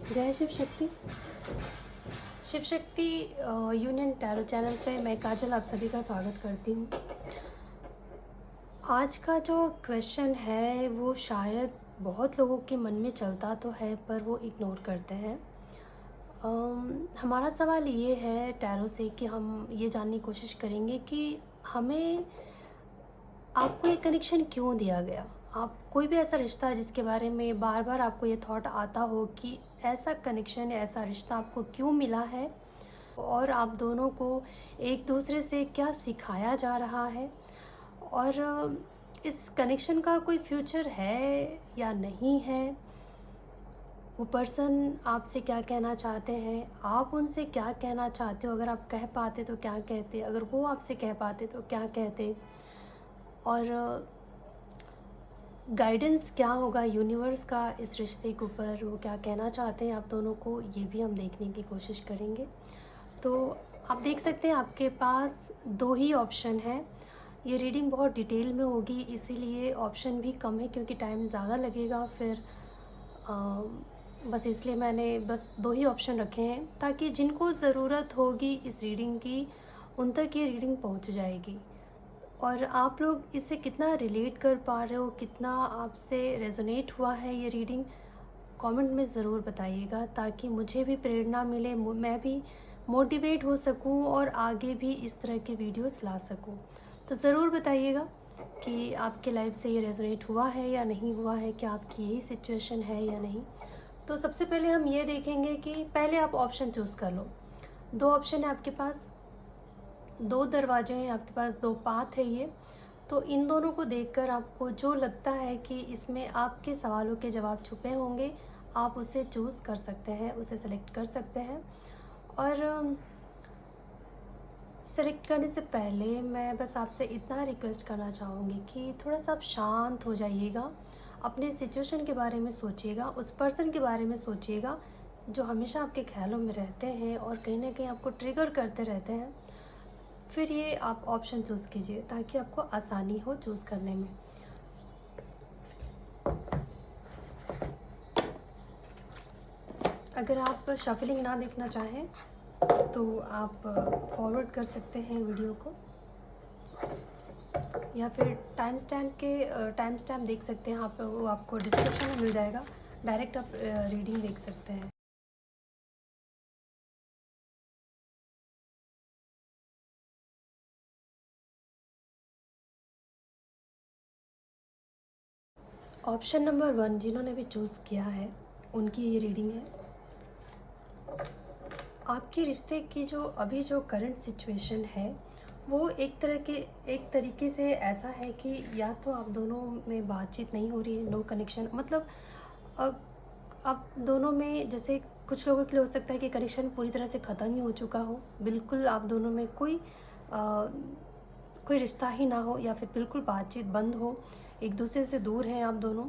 जय Shiv Shakti. Shiv Shakti union tarot channel पे मैं काजल आप सभी का स्वागत करती हूँ। आज का जो क्वेश्चन है वो शायद बहुत लोगों के मन में चलता तो है पर वो इग्नोर करते हैं। हमारा सवाल ये है टैरो से कि हम ये जानने की कोशिश करेंगे कि हमें आपको ये कनेक्शन क्यों दिया गया। आप कोई भी ऐसा रिश्ता है जिसके बारे में बार बार आपको ये थॉट आता हो कि ऐसा कनेक्शन या ऐसा रिश्ता आपको क्यों मिला है और आप दोनों को एक दूसरे से क्या सिखाया जा रहा है और इस कनेक्शन का कोई फ्यूचर है या नहीं है। वो पर्सन आपसे क्या कहना चाहते हैं, आप उनसे क्या कहना चाहते हो, अगर आप कह पाते तो क्या कहते, अगर वो आपसे कह पाते तो क्या कहते, और गाइडेंस क्या होगा यूनिवर्स का इस रिश्ते के ऊपर, वो क्या कहना चाहते हैं आप दोनों को, ये भी हम देखने की कोशिश करेंगे। तो आप देख सकते हैं आपके पास दो ही ऑप्शन है। ये रीडिंग बहुत डिटेल में होगी इसीलिए ऑप्शन भी कम है क्योंकि टाइम ज़्यादा लगेगा फिर बस इसलिए मैंने बस दो ही ऑप्शन रखे हैं ताकि जिनको ज़रूरत होगी इस रीडिंग की उन तक ये रीडिंग पहुंच जाएगी। और आप लोग इससे कितना रिलेट कर पा रहे हो, कितना आपसे रेजोनेट हुआ है ये रीडिंग, कमेंट में ज़रूर बताइएगा ताकि मुझे भी प्रेरणा मिले, मैं भी मोटिवेट हो सकूं और आगे भी इस तरह के वीडियोस ला सकूं। तो ज़रूर बताइएगा कि आपके लाइफ से ये रेजोनेट हुआ है या नहीं हुआ है, क्या आपकी यही सिचुएशन है या नहीं। तो सबसे पहले हम ये देखेंगे कि पहले आप ऑप्शन चूज़ कर लो। दो ऑप्शन है आपके पास, दो दरवाजे हैं आपके पास, दो पाथ है ये। तो इन दोनों को देखकर आपको जो लगता है कि इसमें आपके सवालों के जवाब छुपे होंगे आप उसे चूज़ कर सकते हैं, उसे सेलेक्ट कर सकते हैं। और सेलेक्ट करने से पहले मैं बस आपसे इतना रिक्वेस्ट करना चाहूँगी कि थोड़ा सा आप शांत हो जाइएगा, अपने सिचुएशन के बारे में सोचिएगा, उस पर्सन के बारे में सोचिएगा जो हमेशा आपके ख्यालों में रहते हैं और कहीं ना कहीं आपको ट्रिगर करते रहते हैं। फिर ये आप ऑप्शन चूज़ कीजिए ताकि आपको आसानी हो चूज़ करने में। अगर आप शफलिंग ना देखना चाहें तो आप फॉरवर्ड कर सकते हैं वीडियो को, या फिर टाइम स्टैम्प देख सकते हैं आप, वो आपको डिस्क्रिप्शन में मिल जाएगा, डायरेक्ट आप रीडिंग देख सकते हैं। ऑप्शन नंबर 1 जिन्होंने भी चूज़ किया है उनकी ये रीडिंग है। आपके रिश्ते की जो करंट सिचुएशन है वो एक तरीके से ऐसा है कि या तो आप दोनों में बातचीत नहीं हो रही है, नो कनेक्शन, मतलब आप दोनों में, जैसे कुछ लोगों के लिए हो सकता है कि कनेक्शन पूरी तरह से ख़त्म ही हो चुका हो, बिल्कुल आप दोनों में कोई रिश्ता ही ना हो, या फिर बिल्कुल बातचीत बंद हो, एक दूसरे से दूर हैं आप दोनों।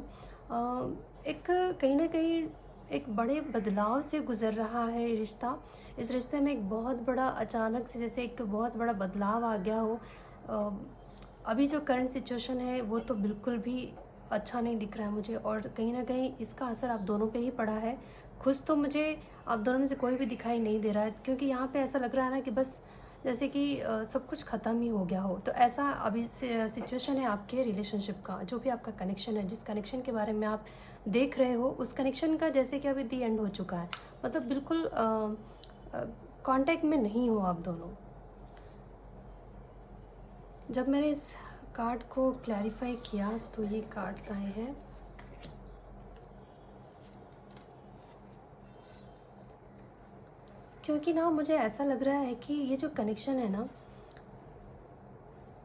एक कहीं ना कहीं एक बड़े बदलाव से गुज़र रहा है ये रिश्ता। इस रिश्ते में एक बहुत बड़ा अचानक से जैसे एक बहुत बड़ा बदलाव आ गया हो। अभी जो करंट सिचुएशन है वो तो बिल्कुल भी अच्छा नहीं दिख रहा है मुझे, और कहीं ना कहीं इसका असर आप दोनों पे ही पड़ा है। खुश तो मुझे आप दोनों में से कोई भी दिखाई नहीं दे रहा है क्योंकि यहाँ पे ऐसा लग रहा है ना कि बस जैसे कि सब कुछ ख़त्म ही हो गया हो। तो ऐसा अभी सिचुएशन है आपके रिलेशनशिप का, जो भी आपका कनेक्शन है, जिस कनेक्शन के बारे में आप देख रहे हो उस कनेक्शन का जैसे कि अभी दी एंड हो चुका है, मतलब बिल्कुल कांटेक्ट में नहीं हो आप दोनों। जब मैंने इस कार्ड को क्लैरिफाई किया तो ये कार्ड्स आए हैं। क्योंकि ना मुझे ऐसा लग रहा है कि ये जो कनेक्शन है ना,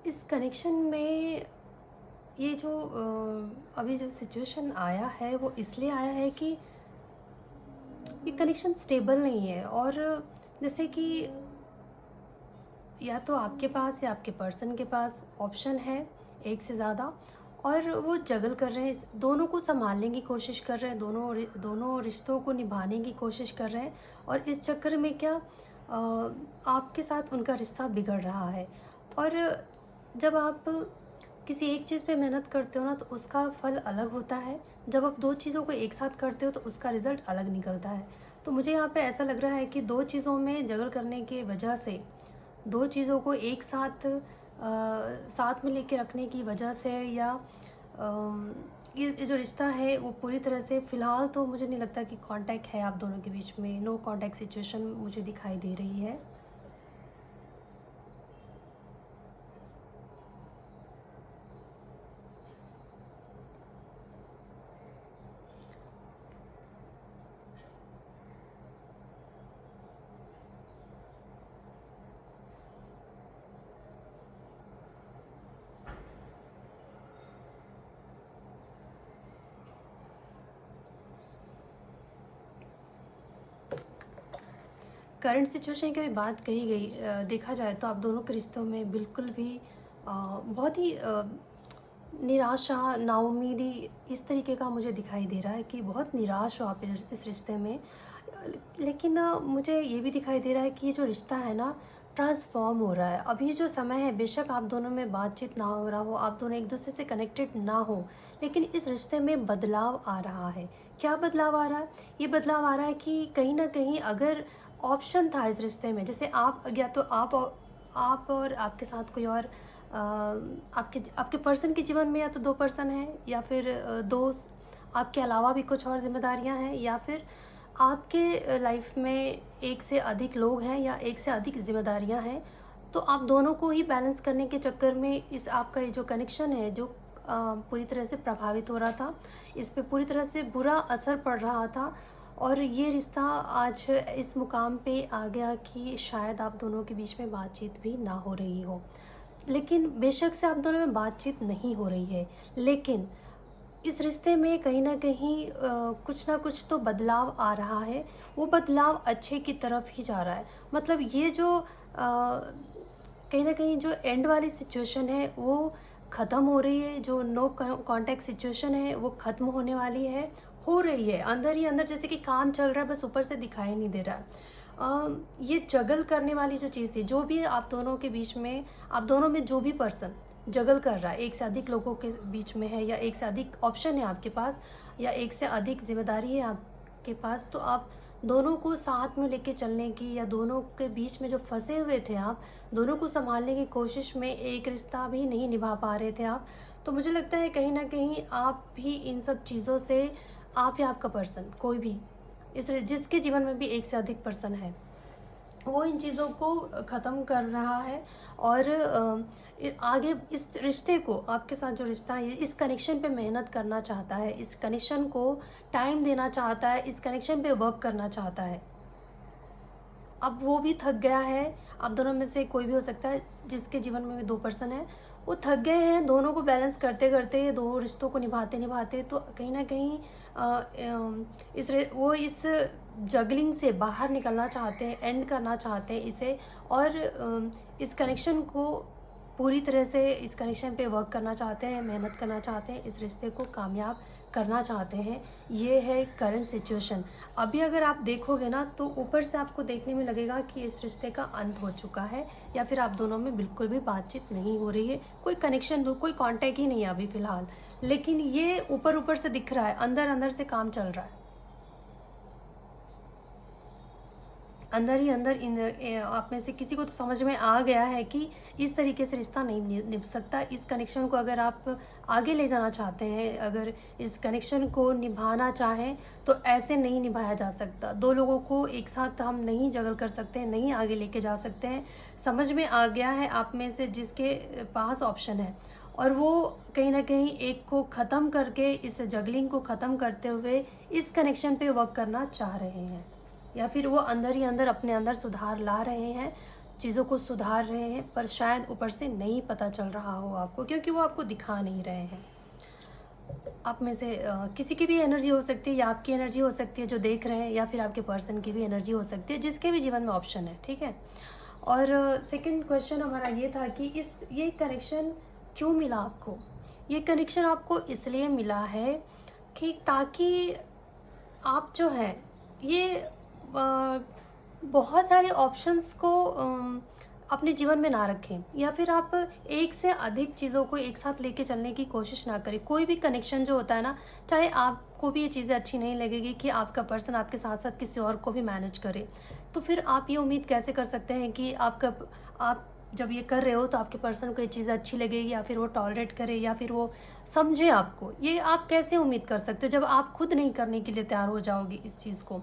इस कनेक्शन में ये जो अभी जो सिचुएशन आया है वो इसलिए आया है कि ये कनेक्शन स्टेबल नहीं है। और जैसे कि या तो आपके पास या आपके पर्सन के पास ऑप्शन है एक से ज़्यादा, और वो जगल कर रहे हैं, इस दोनों को संभालने की कोशिश कर रहे हैं, दोनों रिश्तों को निभाने की कोशिश कर रहे हैं। और इस चक्कर में क्या आपके साथ उनका रिश्ता बिगड़ रहा है। और जब आप किसी एक चीज़ पे मेहनत करते हो ना तो उसका फल अलग होता है, जब आप दो चीज़ों को एक साथ करते हो तो उसका रिज़ल्ट अलग निकलता है। तो मुझे यहाँ पे ऐसा लग रहा है कि दो चीज़ों में जगल करने की वजह से, दो चीज़ों को एक साथ साथ में लेके रखने की वजह से, या ये जो रिश्ता है वो पूरी तरह से, फ़िलहाल तो मुझे नहीं लगता कि कांटेक्ट है आप दोनों के बीच में, नो कांटेक्ट सिचुएशन मुझे दिखाई दे रही है। करंट सिचुएशन की अभी बात कही गई, देखा जाए तो आप दोनों के रिश्तों में बिल्कुल भी बहुत ही निराशा, नाउम्मीदी इस तरीके का मुझे दिखाई दे रहा है कि बहुत निराश हो आप इस रिश्ते में। लेकिन मुझे ये भी दिखाई दे रहा है कि ये जो रिश्ता है ना, ट्रांसफॉर्म हो रहा है। अभी जो समय है, बेशक आप दोनों में बातचीत ना हो रहा हो, आप दोनों एक दूसरे से कनेक्टेड ना हो, लेकिन इस रिश्ते में बदलाव आ रहा है। क्या बदलाव आ रहा है? ये बदलाव आ रहा है कि कहीं ना कहीं अगर ऑप्शन था इस रिश्ते में, जैसे आप, या तो आप और आपके साथ कोई और, आपके आपके पर्सन के जीवन में या तो दो पर्सन हैं, या फिर दोस्त, आपके अलावा भी कुछ और जिम्मेदारियां हैं, या फिर आपके लाइफ में एक से अधिक लोग हैं या एक से अधिक जिम्मेदारियां हैं। तो आप दोनों को ही बैलेंस करने के चक्कर में इस आपका ये जो कनेक्शन है, जो पूरी तरह से प्रभावित हो रहा था, इस पे पूरी तरह से बुरा असर पड़ रहा था, और ये रिश्ता आज इस मुकाम पे आ गया कि शायद आप दोनों के बीच में बातचीत भी ना हो रही हो। लेकिन बेशक से आप दोनों में बातचीत नहीं हो रही है, लेकिन इस रिश्ते में कहीं न कहीं कुछ ना कुछ तो बदलाव आ रहा है। वो बदलाव अच्छे की तरफ ही जा रहा है। मतलब ये जो कहीं न कहीं जो एंड वाली सिचुएशन है वो ख़त्म हो रही है, जो नो कॉन्टैक्ट सिचुएशन है वो ख़त्म होने वाली है, हो रही है। अंदर ही अंदर जैसे कि काम चल रहा है, बस ऊपर से दिखाई नहीं दे रहा है। ये जगल करने वाली जो चीज़ थी, जो भी आप दोनों के बीच में, आप दोनों में जो भी पर्सन जगल कर रहा है, एक से अधिक लोगों के बीच में है, या एक से अधिक ऑप्शन है आपके पास, या एक से अधिक जिम्मेदारी है आपके पास, तो आप दोनों को साथ में लेके चलने की, या दोनों के बीच में जो फंसे हुए थे आप, दोनों को संभालने की कोशिश में एक रिश्ता भी नहीं निभा पा रहे थे आप। तो मुझे लगता है कहीं ना कहीं आप भी इन सब चीज़ों से, आप या आपका पर्सन, कोई भी इस जिसके जीवन में भी एक से अधिक पर्सन है, वो इन चीज़ों को ख़त्म कर रहा है, और आगे इस रिश्ते को, आपके साथ जो रिश्ता है, इस कनेक्शन पे मेहनत करना चाहता है, इस कनेक्शन को टाइम देना चाहता है, इस कनेक्शन पे वर्क करना चाहता है। अब वो भी थक गया है। आप दोनों में से कोई भी हो सकता है, जिसके जीवन में भी दो पर्सन है, वो थक गए हैं दोनों को बैलेंस करते करते, दो रिश्तों को निभाते निभाते। तो कहीं ना कहीं वो इस जगलिंग से बाहर निकलना चाहते हैं, एंड करना चाहते हैं इसे, और इस कनेक्शन को पूरी तरह से, इस कनेक्शन पे वर्क करना चाहते हैं, मेहनत करना चाहते हैं, इस रिश्ते को कामयाब करना चाहते हैं। ये है करंट सिचुएशन। अभी अगर आप देखोगे ना, तो ऊपर से आपको देखने में लगेगा कि इस रिश्ते का अंत हो चुका है, या फिर आप दोनों में बिल्कुल भी बातचीत नहीं हो रही है, कोई कनेक्शन, कोई कांटेक्ट ही नहीं है अभी फ़िलहाल। लेकिन ये ऊपर ऊपर से दिख रहा है, अंदर अंदर से काम चल रहा है। अंदर ही अंदर आप में से किसी को तो समझ में आ गया है कि इस तरीके से रिश्ता नहीं निभ सकता। इस कनेक्शन को अगर आप आगे ले जाना चाहते हैं, अगर इस कनेक्शन को निभाना चाहें, तो ऐसे नहीं निभाया जा सकता। दो लोगों को एक साथ हम नहीं जगल कर सकते हैं, नहीं आगे लेके जा सकते हैं। समझ में आ गया है आप में से जिसके पास ऑप्शन है, और वो कहीं ना कहीं एक को ख़त्म करके, इस जगलिंग को ख़त्म करते हुए इस कनेक्शन पे वर्क करना चाह रहे हैं, या फिर वो अंदर ही अंदर अपने अंदर सुधार ला रहे हैं, चीज़ों को सुधार रहे हैं, पर शायद ऊपर से नहीं पता चल रहा हो आपको, क्योंकि वो आपको दिखा नहीं रहे हैं। आप में से किसी की भी एनर्जी हो सकती है, या आपकी एनर्जी हो सकती है जो देख रहे हैं, या फिर आपके पर्सन की भी एनर्जी हो सकती है, जिसके भी जीवन में ऑप्शन है, ठीक है। और सेकंड क्वेश्चन हमारा ये था कि ये कनेक्शन क्यों मिला आपको? ये कनेक्शन आपको इसलिए मिला है कि ताकि आप जो है, ये बहुत सारे ऑप्शंस को अपने जीवन में ना रखें, या फिर आप एक से अधिक चीज़ों को एक साथ लेके चलने की कोशिश ना करें। कोई भी कनेक्शन जो होता है ना, चाहे आपको भी ये चीज़ें अच्छी नहीं लगेगी कि आपका पर्सन आपके साथ साथ किसी और को भी मैनेज करे, तो फिर आप ये उम्मीद कैसे कर सकते हैं कि आप जब ये कर रहे हो तो आपके पर्सन को ये चीज़ अच्छी लगेगी, या फिर वो टॉलरेट करे, या फिर वो समझे आपको? ये आप कैसे उम्मीद कर सकते हो जब आप खुद नहीं करने के लिए तैयार हो जाओगे इस चीज़ को?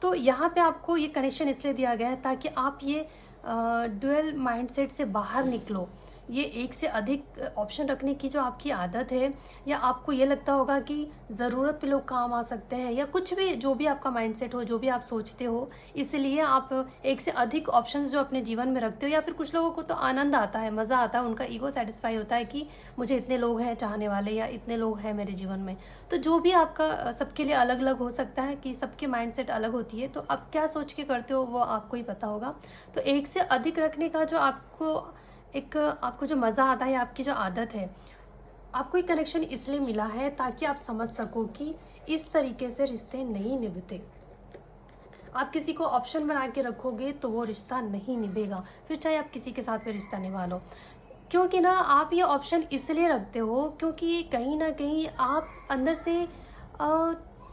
तो यहाँ पे आपको ये कनेक्शन इसलिए दिया गया है ताकि आप ये डुअल माइंडसेट से बाहर निकलो। ये एक से अधिक ऑप्शन रखने की जो आपकी आदत है, या आपको ये लगता होगा कि ज़रूरत पे लोग काम आ सकते हैं, या कुछ भी जो भी आपका माइंडसेट हो, जो भी आप सोचते हो, इसलिए आप एक से अधिक ऑप्शंस जो अपने जीवन में रखते हो। या फिर कुछ लोगों को तो आनंद आता है, मज़ा आता है, उनका ईगो सेटिस्फाई होता है कि मुझे इतने लोग हैं चाहने वाले, या इतने लोग हैं मेरे जीवन में। तो जो भी आपका सबके लिए अलग अलग हो सकता है, कि सबकी माइंडसेट अलग होती है, तो आप क्या सोच के करते हो वो आपको ही पता होगा। तो एक से अधिक रखने का जो आपको जो मज़ा आता है, आपकी जो आदत है, आपको ये कनेक्शन इसलिए मिला है ताकि आप समझ सको कि इस तरीके से रिश्ते नहीं निभते। आप किसी को ऑप्शन बना के रखोगे तो वो रिश्ता नहीं निभेगा, फिर चाहे आप किसी के साथ भी रिश्ता निभा लो। क्योंकि ना आप ये ऑप्शन इसलिए रखते हो क्योंकि कहीं ना कहीं आप अंदर से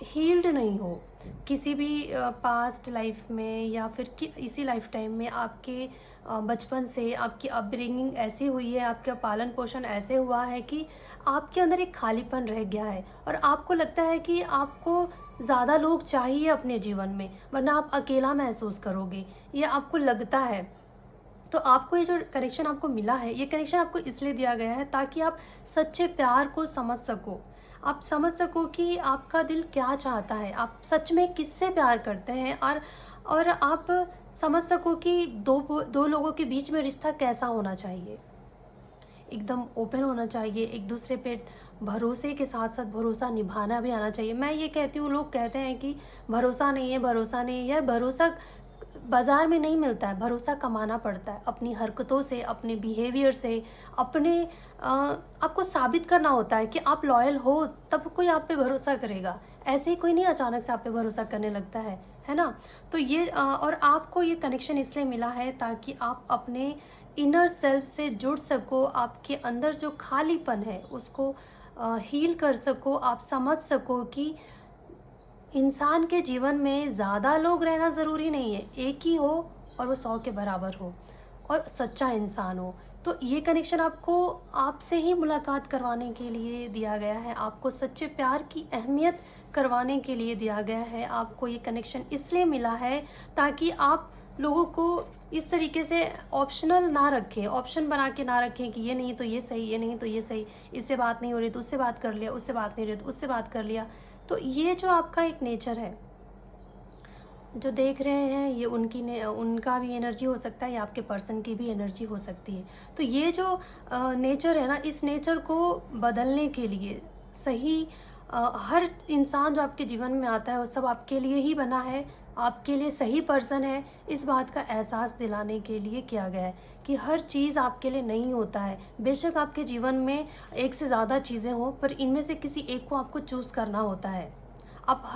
हील्ड नहीं हो। किसी भी पास्ट लाइफ में, या फिर इसी लाइफ टाइम में आपके बचपन से आपकी अपब्रिंगिंग ऐसी हुई है, आपका पालन पोषण ऐसे हुआ है कि आपके अंदर एक खालीपन रह गया है, और आपको लगता है कि आपको ज़्यादा लोग चाहिए अपने जीवन में, वरना आप अकेला महसूस करोगे, ये आपको लगता है। तो आपको ये जो कनेक्शन आपको मिला है, ये कनेक्शन आपको इसलिए दिया गया है ताकि आप सच्चे प्यार को समझ सको। आप समझ सको कि आपका दिल क्या चाहता है, आप सच में किससे प्यार करते हैं, और आप समझ सको कि दो लोगों के बीच में रिश्ता कैसा होना चाहिए। एकदम ओपन होना चाहिए, एक दूसरे पे भरोसे के साथ साथ भरोसा निभाना भी आना चाहिए। मैं ये कहती हूँ, लोग कहते हैं कि भरोसा नहीं है, भरोसा नहीं है। यार, भरोसा बाज़ार में नहीं मिलता है, भरोसा कमाना पड़ता है अपनी हरकतों से, अपने बिहेवियर से, अपने आपको साबित करना होता है कि आप लॉयल हो, तब कोई आप पे भरोसा करेगा। ऐसे ही कोई नहीं अचानक से आप पे भरोसा करने लगता है ना? तो ये और आपको ये कनेक्शन इसलिए मिला है ताकि आप अपने इनर सेल्फ से जुड़ सको, आपके अंदर जो खालीपन है उसको हील कर सको, आप समझ सको कि इंसान के जीवन में ज़्यादा लोग रहना ज़रूरी नहीं है, एक ही हो और वो 100 के बराबर हो और सच्चा इंसान हो। तो ये कनेक्शन आपको आपसे ही मुलाकात करवाने के लिए दिया गया है, आपको सच्चे प्यार की अहमियत करवाने के लिए दिया गया है। आपको ये कनेक्शन इसलिए मिला है ताकि आप लोगों को इस तरीके से ऑप्शनल ना रखें, ऑप्शन बना के ना रखें कि ये नहीं तो ये सही, ये नहीं तो ये सही, इससे बात नहीं हो रही तो उससे बात कर लिया, उससे बात नहीं हो रही तो उससे बात कर लिया। तो ये जो आपका एक नेचर है, जो देख रहे हैं, ये उनका भी एनर्जी हो सकता है, या आपके पर्सन की भी एनर्जी हो सकती है। तो ये जो नेचर है ना, इस नेचर को बदलने के लिए सही हर इंसान जो आपके जीवन में आता है वो सब आपके लिए ही बना है, आपके लिए सही पर्सन है, इस बात का एहसास दिलाने के लिए किया गया है कि हर चीज़ आपके लिए नहीं होता है। बेशक आपके जीवन में एक से ज़्यादा चीज़ें हों, पर इनमें से किसी एक को आपको चूज़ करना होता है। आप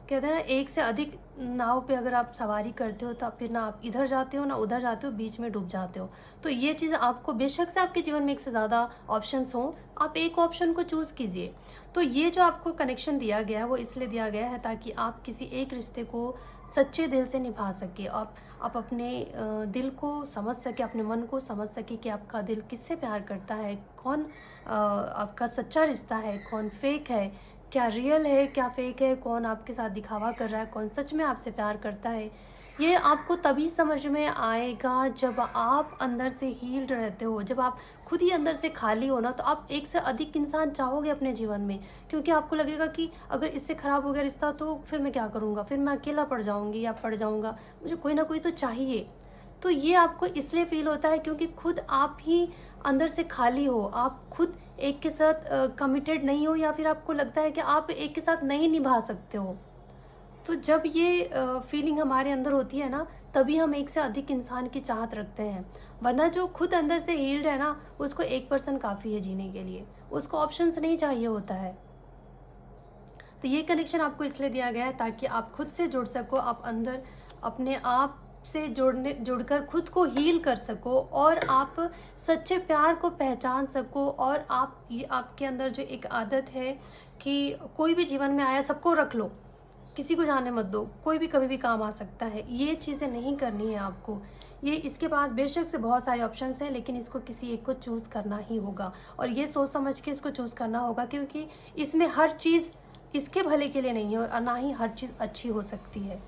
कहते हैं ना, एक से अधिक नाव पे अगर आप सवारी करते हो तो फिर ना आप इधर जाते हो ना उधर जाते हो, बीच में डूब जाते हो। तो ये चीज़ आपको, बेशक से आपके जीवन में एक से ज़्यादा ऑप्शंस हों, आप एक ऑप्शन को चूज़ कीजिए। तो ये जो आपको कनेक्शन दिया गया है वो इसलिए दिया गया है ताकि आप किसी एक रिश्ते को सच्चे दिल से निभा सके। आप अपने दिल को समझ सके, अपने मन को समझ सके कि आपका दिल किससे प्यार करता है, कौन आपका सच्चा रिश्ता है, कौन फेक है, क्या रियल है, क्या फेक है, कौन आपके साथ दिखावा कर रहा है, कौन सच में आपसे प्यार करता है। ये आपको तभी समझ में आएगा जब आप अंदर से हील्ड रहते हो, जब आप खुद ही अंदर से खाली हो ना, तो आप एक से अधिक इंसान चाहोगे अपने जीवन में, क्योंकि आपको लगेगा कि अगर इससे ख़राब हो गया रिश्ता तो फिर मैं क्या करूँगा, फिर मैं अकेला पड़ जाऊँगी या पड़ जाऊँगा, मुझे कोई ना कोई तो चाहिए। तो ये आपको इसलिए फ़ील होता है क्योंकि खुद आप ही अंदर से खाली हो, आप खुद एक के साथ कमिटेड नहीं हो, या फिर आपको लगता है कि आप एक के साथ नहीं निभा सकते हो। तो जब ये फीलिंग हमारे अंदर होती है ना, तभी हम एक से अधिक इंसान की चाहत रखते हैं। वरना जो खुद अंदर से हील्ड है ना, उसको एक पर्सन काफ़ी है जीने के लिए, उसको ऑप्शंस नहीं चाहिए होता है। तो ये कनेक्शन आपको इसलिए दिया गया है ताकि आप खुद से जुड़ सको, आप अंदर अपने आप से जुड़कर खुद को हील कर सको और आप सच्चे प्यार को पहचान सको। और आप ये आपके अंदर जो एक आदत है कि कोई भी जीवन में आया सबको रख लो, किसी को जाने मत दो, कोई भी कभी भी काम आ सकता है, ये चीज़ें नहीं करनी है आपको। ये इसके पास बेशक से बहुत सारे ऑप्शंस हैं, लेकिन इसको किसी एक को चूज़ करना ही होगा और ये सोच समझ के इसको चूज़ करना होगा, क्योंकि इसमें हर चीज़ इसके भले के लिए नहीं है और ना ही हर चीज़ अच्छी हो सकती है।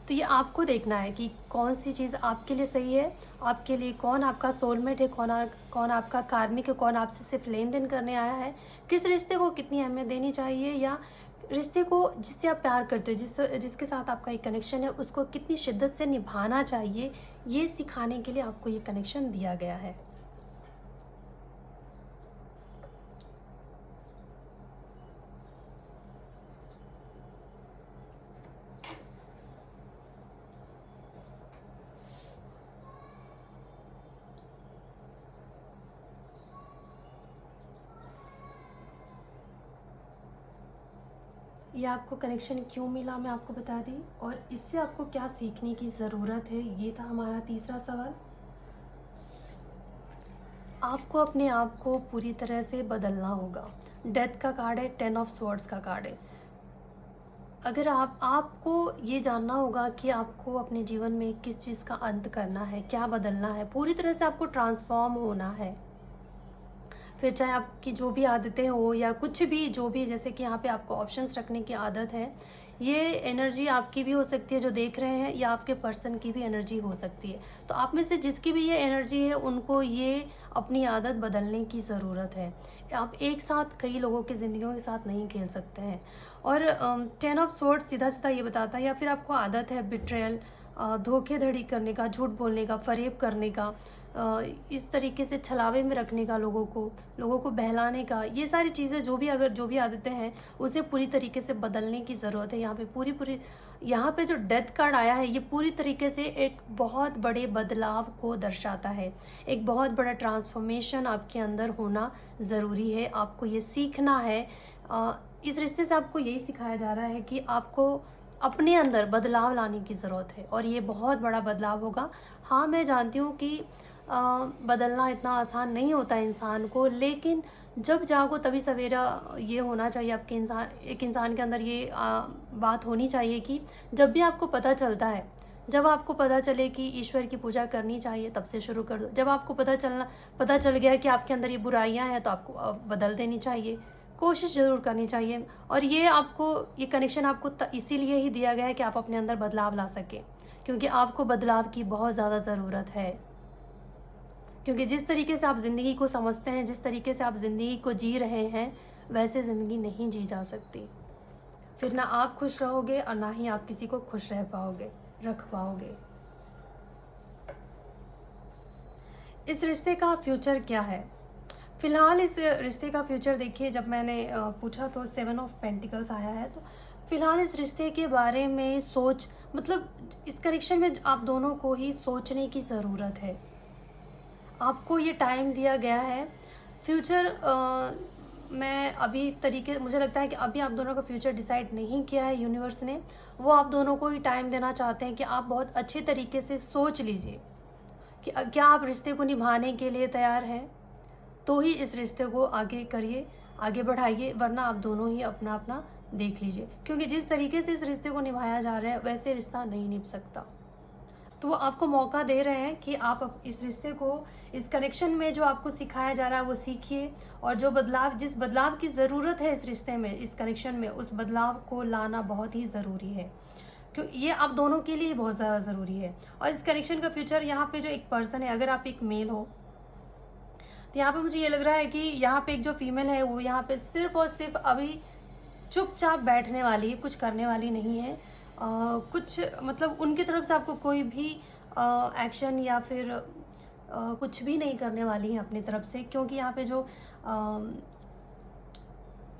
तो ये आपको देखना है कि कौन सी चीज़ आपके लिए सही है, आपके लिए कौन आपका सोलमेट है, कौन आपका कार्मिक है, कौन आपसे सिर्फ लेन देन करने आया है, किस रिश्ते को कितनी अहमियत देनी चाहिए, या रिश्ते को जिससे आप प्यार करते हो, जिसके साथ आपका एक कनेक्शन है, उसको कितनी शिद्दत से निभाना चाहिए, ये सिखाने के लिए आपको ये कनेक्शन दिया गया है। ये आपको कनेक्शन क्यों मिला मैं आपको बता दी, और इससे आपको क्या सीखने की ज़रूरत है, ये था हमारा तीसरा सवाल। आपको अपने आप को पूरी तरह से बदलना होगा। डेथ का कार्ड है, 10 ऑफ स्वॉर्ड्स का कार्ड है। अगर आपको ये जानना होगा कि आपको अपने जीवन में किस चीज़ का अंत करना है, क्या बदलना है, पूरी तरह से आपको ट्रांसफॉर्म होना है। फिर चाहे आपकी जो भी आदतें हो या कुछ भी जो भी, जैसे कि यहाँ पे आपको ऑप्शंस रखने की आदत है, ये एनर्जी आपकी भी हो सकती है जो देख रहे हैं, या आपके पर्सन की भी एनर्जी हो सकती है। तो आप में से जिसकी भी ये एनर्जी है उनको ये अपनी आदत बदलने की ज़रूरत है। आप एक साथ कई लोगों की ज़िंदगियों के साथ नहीं खेल सकते हैं। और 10 ऑफ स्वॉर्ड सीधा सीधा ये बताता है, या फिर आपको आदत है बिट्रेयल, धोखेधड़ी करने का, झूठ बोलने का, फरेब करने का, इस तरीके से छलावे में रखने का, लोगों को बहलाने का, ये सारी चीज़ें जो भी आदतें हैं उसे पूरी तरीके से बदलने की ज़रूरत है। यहाँ पे पूरी यहाँ पे जो डेथ कार्ड आया है ये पूरी तरीके से एक बहुत बड़े बदलाव को दर्शाता है। एक बहुत बड़ा ट्रांसफॉर्मेशन आपके अंदर होना ज़रूरी है, आपको ये सीखना है। इस रिश्ते से आपको यही सिखाया जा रहा है कि आपको अपने अंदर बदलाव लाने की ज़रूरत है, और ये बहुत बड़ा बदलाव होगा। हाँ, मैं जानती हूँ कि बदलना इतना आसान नहीं होता इंसान को, लेकिन जब जागो तभी सवेरा ये होना चाहिए। एक इंसान के अंदर ये बात होनी चाहिए कि जब भी आपको पता चलता है, जब आपको पता चले कि ईश्वर की पूजा करनी चाहिए, तब से शुरू कर दो। जब आपको पता चल गया कि आपके अंदर ये बुराइयां हैं, तो आपको बदल देनी चाहिए, कोशिश ज़रूर करनी चाहिए। और ये कनेक्शन आपको इसीलिए ही दिया गया है कि आप अपने अंदर बदलाव ला सकें, क्योंकि आपको बदलाव की बहुत ज़्यादा ज़रूरत है। क्योंकि जिस तरीके से आप ज़िंदगी को समझते हैं, जिस तरीके से आप ज़िंदगी को जी रहे हैं, वैसे ज़िंदगी नहीं जी जा सकती। फिर ना आप खुश रहोगे और ना ही आप किसी को खुश रख पाओगे। इस रिश्ते का फ्यूचर क्या है? फ़िलहाल इस रिश्ते का फ्यूचर देखिए, जब मैंने पूछा तो 7 ऑफ पेंटिकल्स आया है। तो फ़िलहाल इस रिश्ते के बारे में मतलब इस कनेक्शन में आप दोनों को ही सोचने की ज़रूरत है। आपको ये टाइम दिया गया है। फ्यूचर मुझे लगता है कि अभी आप दोनों का फ्यूचर डिसाइड नहीं किया है यूनिवर्स ने। वो आप दोनों को ही टाइम देना चाहते हैं कि आप बहुत अच्छे तरीके से सोच लीजिए कि क्या आप रिश्ते को निभाने के लिए तैयार हैं, तो ही इस रिश्ते को आगे करिए, आगे बढ़ाइए, वरना आप दोनों ही अपना अपना देख लीजिए। क्योंकि जिस तरीके से इस रिश्ते को निभाया जा रहा है वैसे रिश्ता नहीं निभ सकता। तो वो आपको मौका दे रहे हैं कि आप इस रिश्ते को, इस कनेक्शन में जो आपको सिखाया जा रहा है वो सीखिए, और जिस बदलाव की ज़रूरत है इस रिश्ते में, इस कनेक्शन में, उस बदलाव को लाना बहुत ही ज़रूरी है। क्योंकि ये आप दोनों के लिए बहुत ज़्यादा ज़रूरी है। और इस कनेक्शन का फ्यूचर, यहाँ पे जो एक पर्सन है, अगर आप एक मेल हो, तो यहाँ पे मुझे ये लग रहा है कि यहाँ पे एक जो फीमेल है वो यहाँ पे सिर्फ और सिर्फ अभी चुपचाप बैठने वाली है, कुछ करने वाली नहीं है। कुछ मतलब उनकी तरफ से आपको कोई भी एक्शन या फिर कुछ भी नहीं करने वाली है अपनी तरफ से। क्योंकि यहाँ पे जो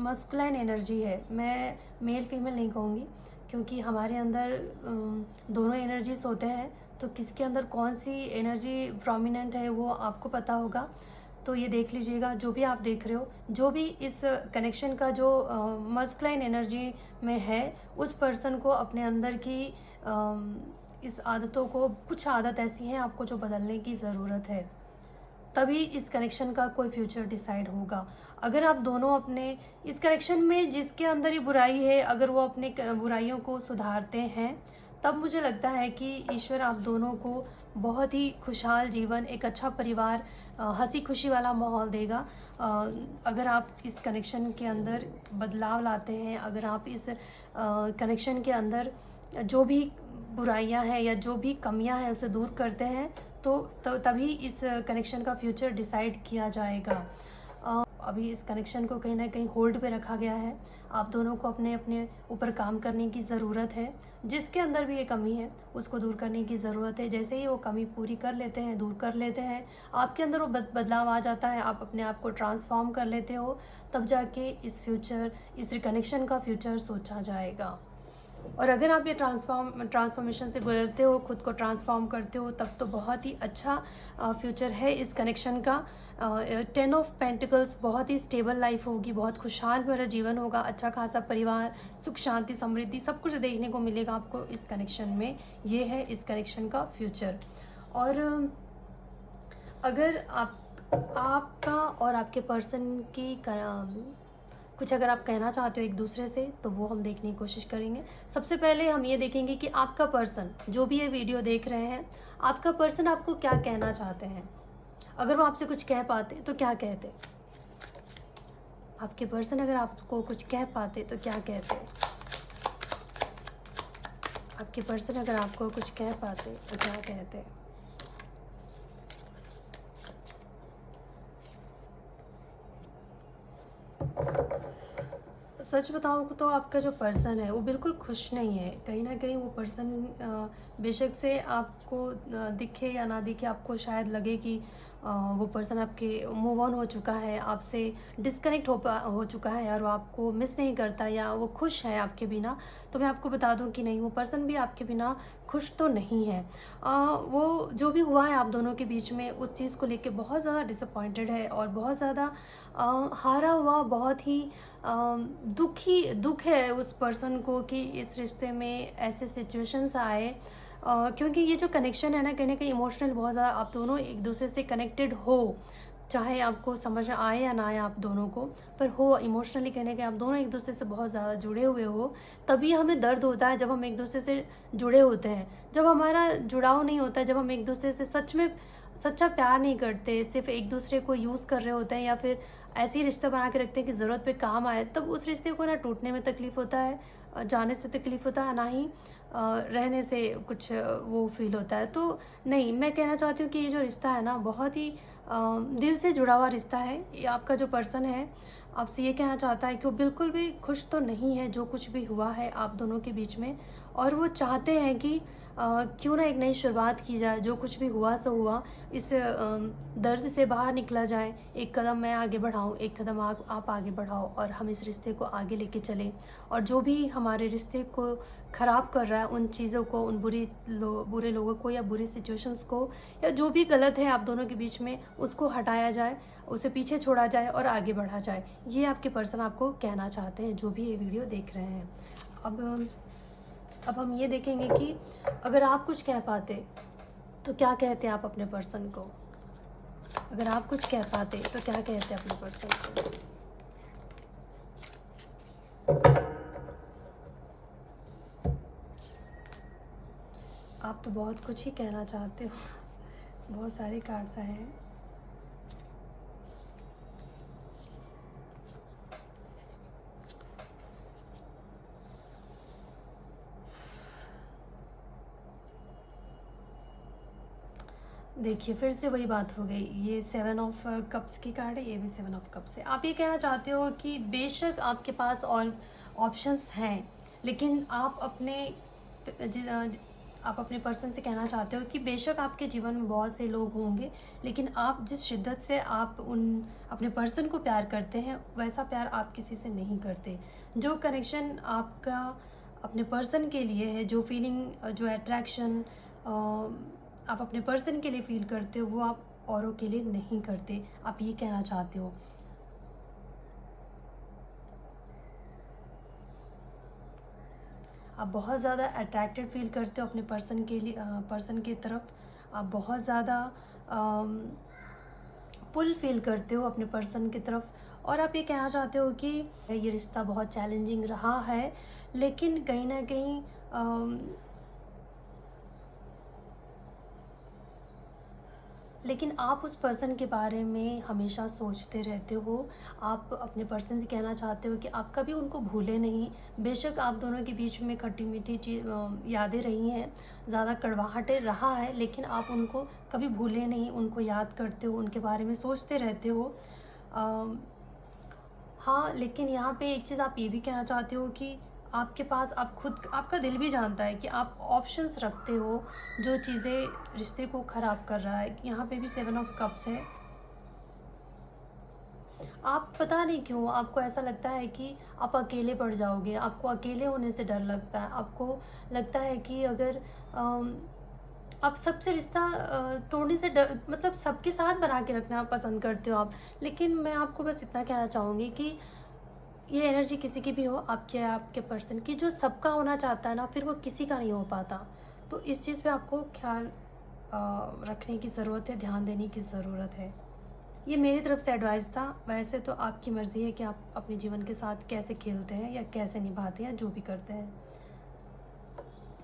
मस्कुलाइन एनर्जी है, मैं मेल फीमेल नहीं कहूँगी, क्योंकि हमारे अंदर दोनों एनर्जीज होते हैं। तो किसके अंदर कौन सी एनर्जी प्रोमिनेंट है वो आपको पता होगा। तो ये देख लीजिएगा, जो भी आप देख रहे हो, जो भी इस कनेक्शन का जो मस्कुलाइन एनर्जी में है, उस पर्सन को अपने अंदर की इस आदतों को, कुछ आदत ऐसी हैं आपको जो बदलने की ज़रूरत है, तभी इस कनेक्शन का कोई फ्यूचर डिसाइड होगा। अगर आप दोनों अपने इस कनेक्शन में, जिसके अंदर ये बुराई है, अगर वो अपने बुराइयों को सुधारते हैं, तब मुझे लगता है कि ईश्वर आप दोनों को बहुत ही खुशहाल जीवन, एक अच्छा परिवार, हंसी खुशी वाला माहौल देगा। अगर आप इस कनेक्शन के अंदर बदलाव लाते हैं, अगर आप इस कनेक्शन के अंदर जो भी बुराइयां हैं या जो भी कमियां हैं उसे दूर करते हैं, तो तभी इस कनेक्शन का फ्यूचर डिसाइड किया जाएगा। अभी इस कनेक्शन को कहीं ना कहीं होल्ड पे रखा गया है। आप दोनों को अपने अपने ऊपर काम करने की ज़रूरत है। जिसके अंदर भी ये कमी है उसको दूर करने की ज़रूरत है। जैसे ही वो कमी पूरी कर लेते हैं, दूर कर लेते हैं, आपके अंदर वो बदलाव आ जाता है, आप अपने आप को ट्रांसफॉर्म कर लेते हो, तब जाके इस कनेक्शन का फ्यूचर सोचा जाएगा। और अगर आप ये ट्रांसफॉर्मेशन से गुजरते हो, खुद को ट्रांसफॉर्म करते हो, तब तो बहुत ही अच्छा फ्यूचर है इस कनेक्शन का। 10 ऑफ पेंटिकल्स, बहुत ही स्टेबल लाइफ होगी, बहुत खुशहाल भरा जीवन होगा, अच्छा खासा परिवार, सुख शांति समृद्धि सब कुछ देखने को मिलेगा आपको इस कनेक्शन में। ये है इस कनेक्शन का फ्यूचर। और अगर आपका और आपके पर्सन की कुछ अगर आप कहना चाहते हो एक दूसरे से, तो वो हम देखने की कोशिश करेंगे। सबसे पहले हम ये देखेंगे कि आपका पर्सन, जो भी ये वीडियो देख रहे हैं, आपका पर्सन आपको क्या कहना चाहते हैं। अगर वो आपसे कुछ कह पाते तो क्या कहते? आपके पर्सन अगर आपको कुछ कह पाते तो क्या कहते? आपके पर्सन अगर आपको कुछ कह पाते तो क्या कहते? सच बताऊँ तो आपका जो पर्सन है वो बिल्कुल खुश नहीं है। कहीं ना कहीं वो पर्सन, बेशक से आपको दिखे या ना दिखे, आपको शायद लगे कि वो पर्सन आपके मूव ऑन हो चुका है, आपसे डिस्कनेक्ट हो चुका है और वो आपको मिस नहीं करता या वो खुश है आपके बिना, तो मैं आपको बता दूं कि नहीं, वो पर्सन भी आपके बिना खुश तो नहीं है। वो जो भी हुआ है आप दोनों के बीच में, उस चीज़ को लेके बहुत ज़्यादा डिसअपॉइंटेड है और बहुत ज़्यादा हारा हुआ, बहुत ही दुख है उस पर्सन को कि इस रिश्ते में ऐसे सिचुएशंस आए। क्योंकि ये जो कनेक्शन है ना, कहीं ना कहीं इमोशनल बहुत ज़्यादा, आप दोनों एक दूसरे से कनेक्टेड हो, चाहे आपको समझ आए या ना आए आप दोनों को, पर हो इमोशनली, कहने के आप दोनों एक दूसरे से बहुत ज़्यादा जुड़े हुए हो। तभी हमें दर्द होता है जब हम एक दूसरे से जुड़े होते हैं। जब हमारा जुड़ाव नहीं होता है, जब हम एक दूसरे से सच में सच्चा प्यार नहीं करते, सिर्फ एक दूसरे को यूज़ कर रहे होते हैं या फिर ऐसे ही रिश्ता बना के रखते हैं कि ज़रूरत पे काम आए, तब उस रिश्ते को ना टूटने में तकलीफ़ होता है, जाने से तकलीफ़ होता है, ना ही रहने से कुछ वो फील होता है। तो नहीं, मैं कहना चाहती हूँ कि ये जो रिश्ता है ना, बहुत ही दिल से जुड़ा हुआ रिश्ता है। ये आपका जो पर्सन है आपसे ये कहना चाहता है कि वो बिल्कुल भी खुश तो नहीं है जो कुछ भी हुआ है आप दोनों के बीच में, और वो चाहते हैं कि क्यों ना एक नई शुरुआत की जाए। जो कुछ भी हुआ सो हुआ, इस दर्द से बाहर निकला जाए। एक कदम मैं आगे बढ़ाऊँ, एक कदम आप आगे बढ़ाओ, और हम इस रिश्ते को आगे लेके चलें। और जो भी हमारे रिश्ते को ख़राब कर रहा है, उन चीज़ों को, उन बुरे लोगों को या बुरी सिचुएशंस को, या जो भी गलत है आप दोनों के बीच में, उसको हटाया जाए, उसे पीछे छोड़ा जाए और आगे बढ़ा जाए। ये आपके पर्सन आपको कहना चाहते हैं, जो भी ये वीडियो देख रहे हैं। अब हम ये देखेंगे कि अगर आप कुछ कह पाते तो क्या कहते आप अपने पर्सन को। अगर आप कुछ कह पाते तो क्या कहते अपने पर्सन को। आप तो बहुत कुछ ही कहना चाहते हो, बहुत सारे कार्ड्स आए हैं। देखिए, फिर से वही बात हो गई। ये 7 ऑफ कप्स की कार्ड है, ये भी 7 ऑफ कप्स है। आप ये कहना चाहते हो कि बेशक आपके पास और ऑप्शंस हैं, लेकिन आप अपने पर्सन से कहना चाहते हो कि बेशक आपके जीवन में बहुत से लोग होंगे, लेकिन आप जिस शिद्दत से आप अपने पर्सन को प्यार करते हैं, वैसा प्यार आप किसी से नहीं करते। जो कनेक्शन आपका अपने पर्सन के लिए है, जो फीलिंग, जो अट्रैक्शन आप अपने पर्सन के लिए फील करते हो, वो आप औरों के लिए नहीं करते। आप ये कहना चाहते हो। आप बहुत ज़्यादा अट्रैक्टेड फील करते हो अपने पर्सन की तरफ। आप बहुत ज़्यादा पुल फील करते हो अपने पर्सन की तरफ, और आप ये कहना चाहते हो कि ये रिश्ता बहुत चैलेंजिंग रहा है, लेकिन कहीं ना कहीं लेकिन आप उस पर्सन के बारे में हमेशा सोचते रहते हो। आप अपने पर्सन से कहना चाहते हो कि आप कभी उनको भूले नहीं। बेशक आप दोनों के बीच में खट्टी मीठी यादें रही हैं, ज़्यादा कड़वाहटें रहा है, लेकिन आप उनको कभी भूले नहीं, उनको याद करते हो, उनके बारे में सोचते रहते हो। हाँ, लेकिन यहाँ पे एक चीज़ आप ये भी कहना चाहते हो कि आपके पास, आप खुद, आपका दिल भी जानता है कि आप ऑप्शंस रखते हो जो चीज़ें रिश्ते को ख़राब कर रहा है। यहाँ पे भी 7 ऑफ कप्स है। आप पता नहीं क्यों आपको ऐसा लगता है कि आप अकेले पड़ जाओगे, आपको अकेले होने से डर लगता है। आपको लगता है कि अगर आप सबसे रिश्ता तोड़ने से डर, मतलब सबके साथ बना के रखना पसंद करते हो आप। लेकिन मैं आपको बस इतना कहना चाहूँगी कि ये एनर्जी किसी की भी हो, आपके पर्सन की, जो सबका होना चाहता है ना, फिर वो किसी का नहीं हो पाता। तो इस चीज़ पे आपको ख्याल रखने की ज़रूरत है, ध्यान देने की ज़रूरत है। ये मेरी तरफ से एडवाइस था। वैसे तो आपकी मर्ज़ी है कि आप अपने जीवन के साथ कैसे खेलते हैं या कैसे निभाते हैं, जो भी करते हैं।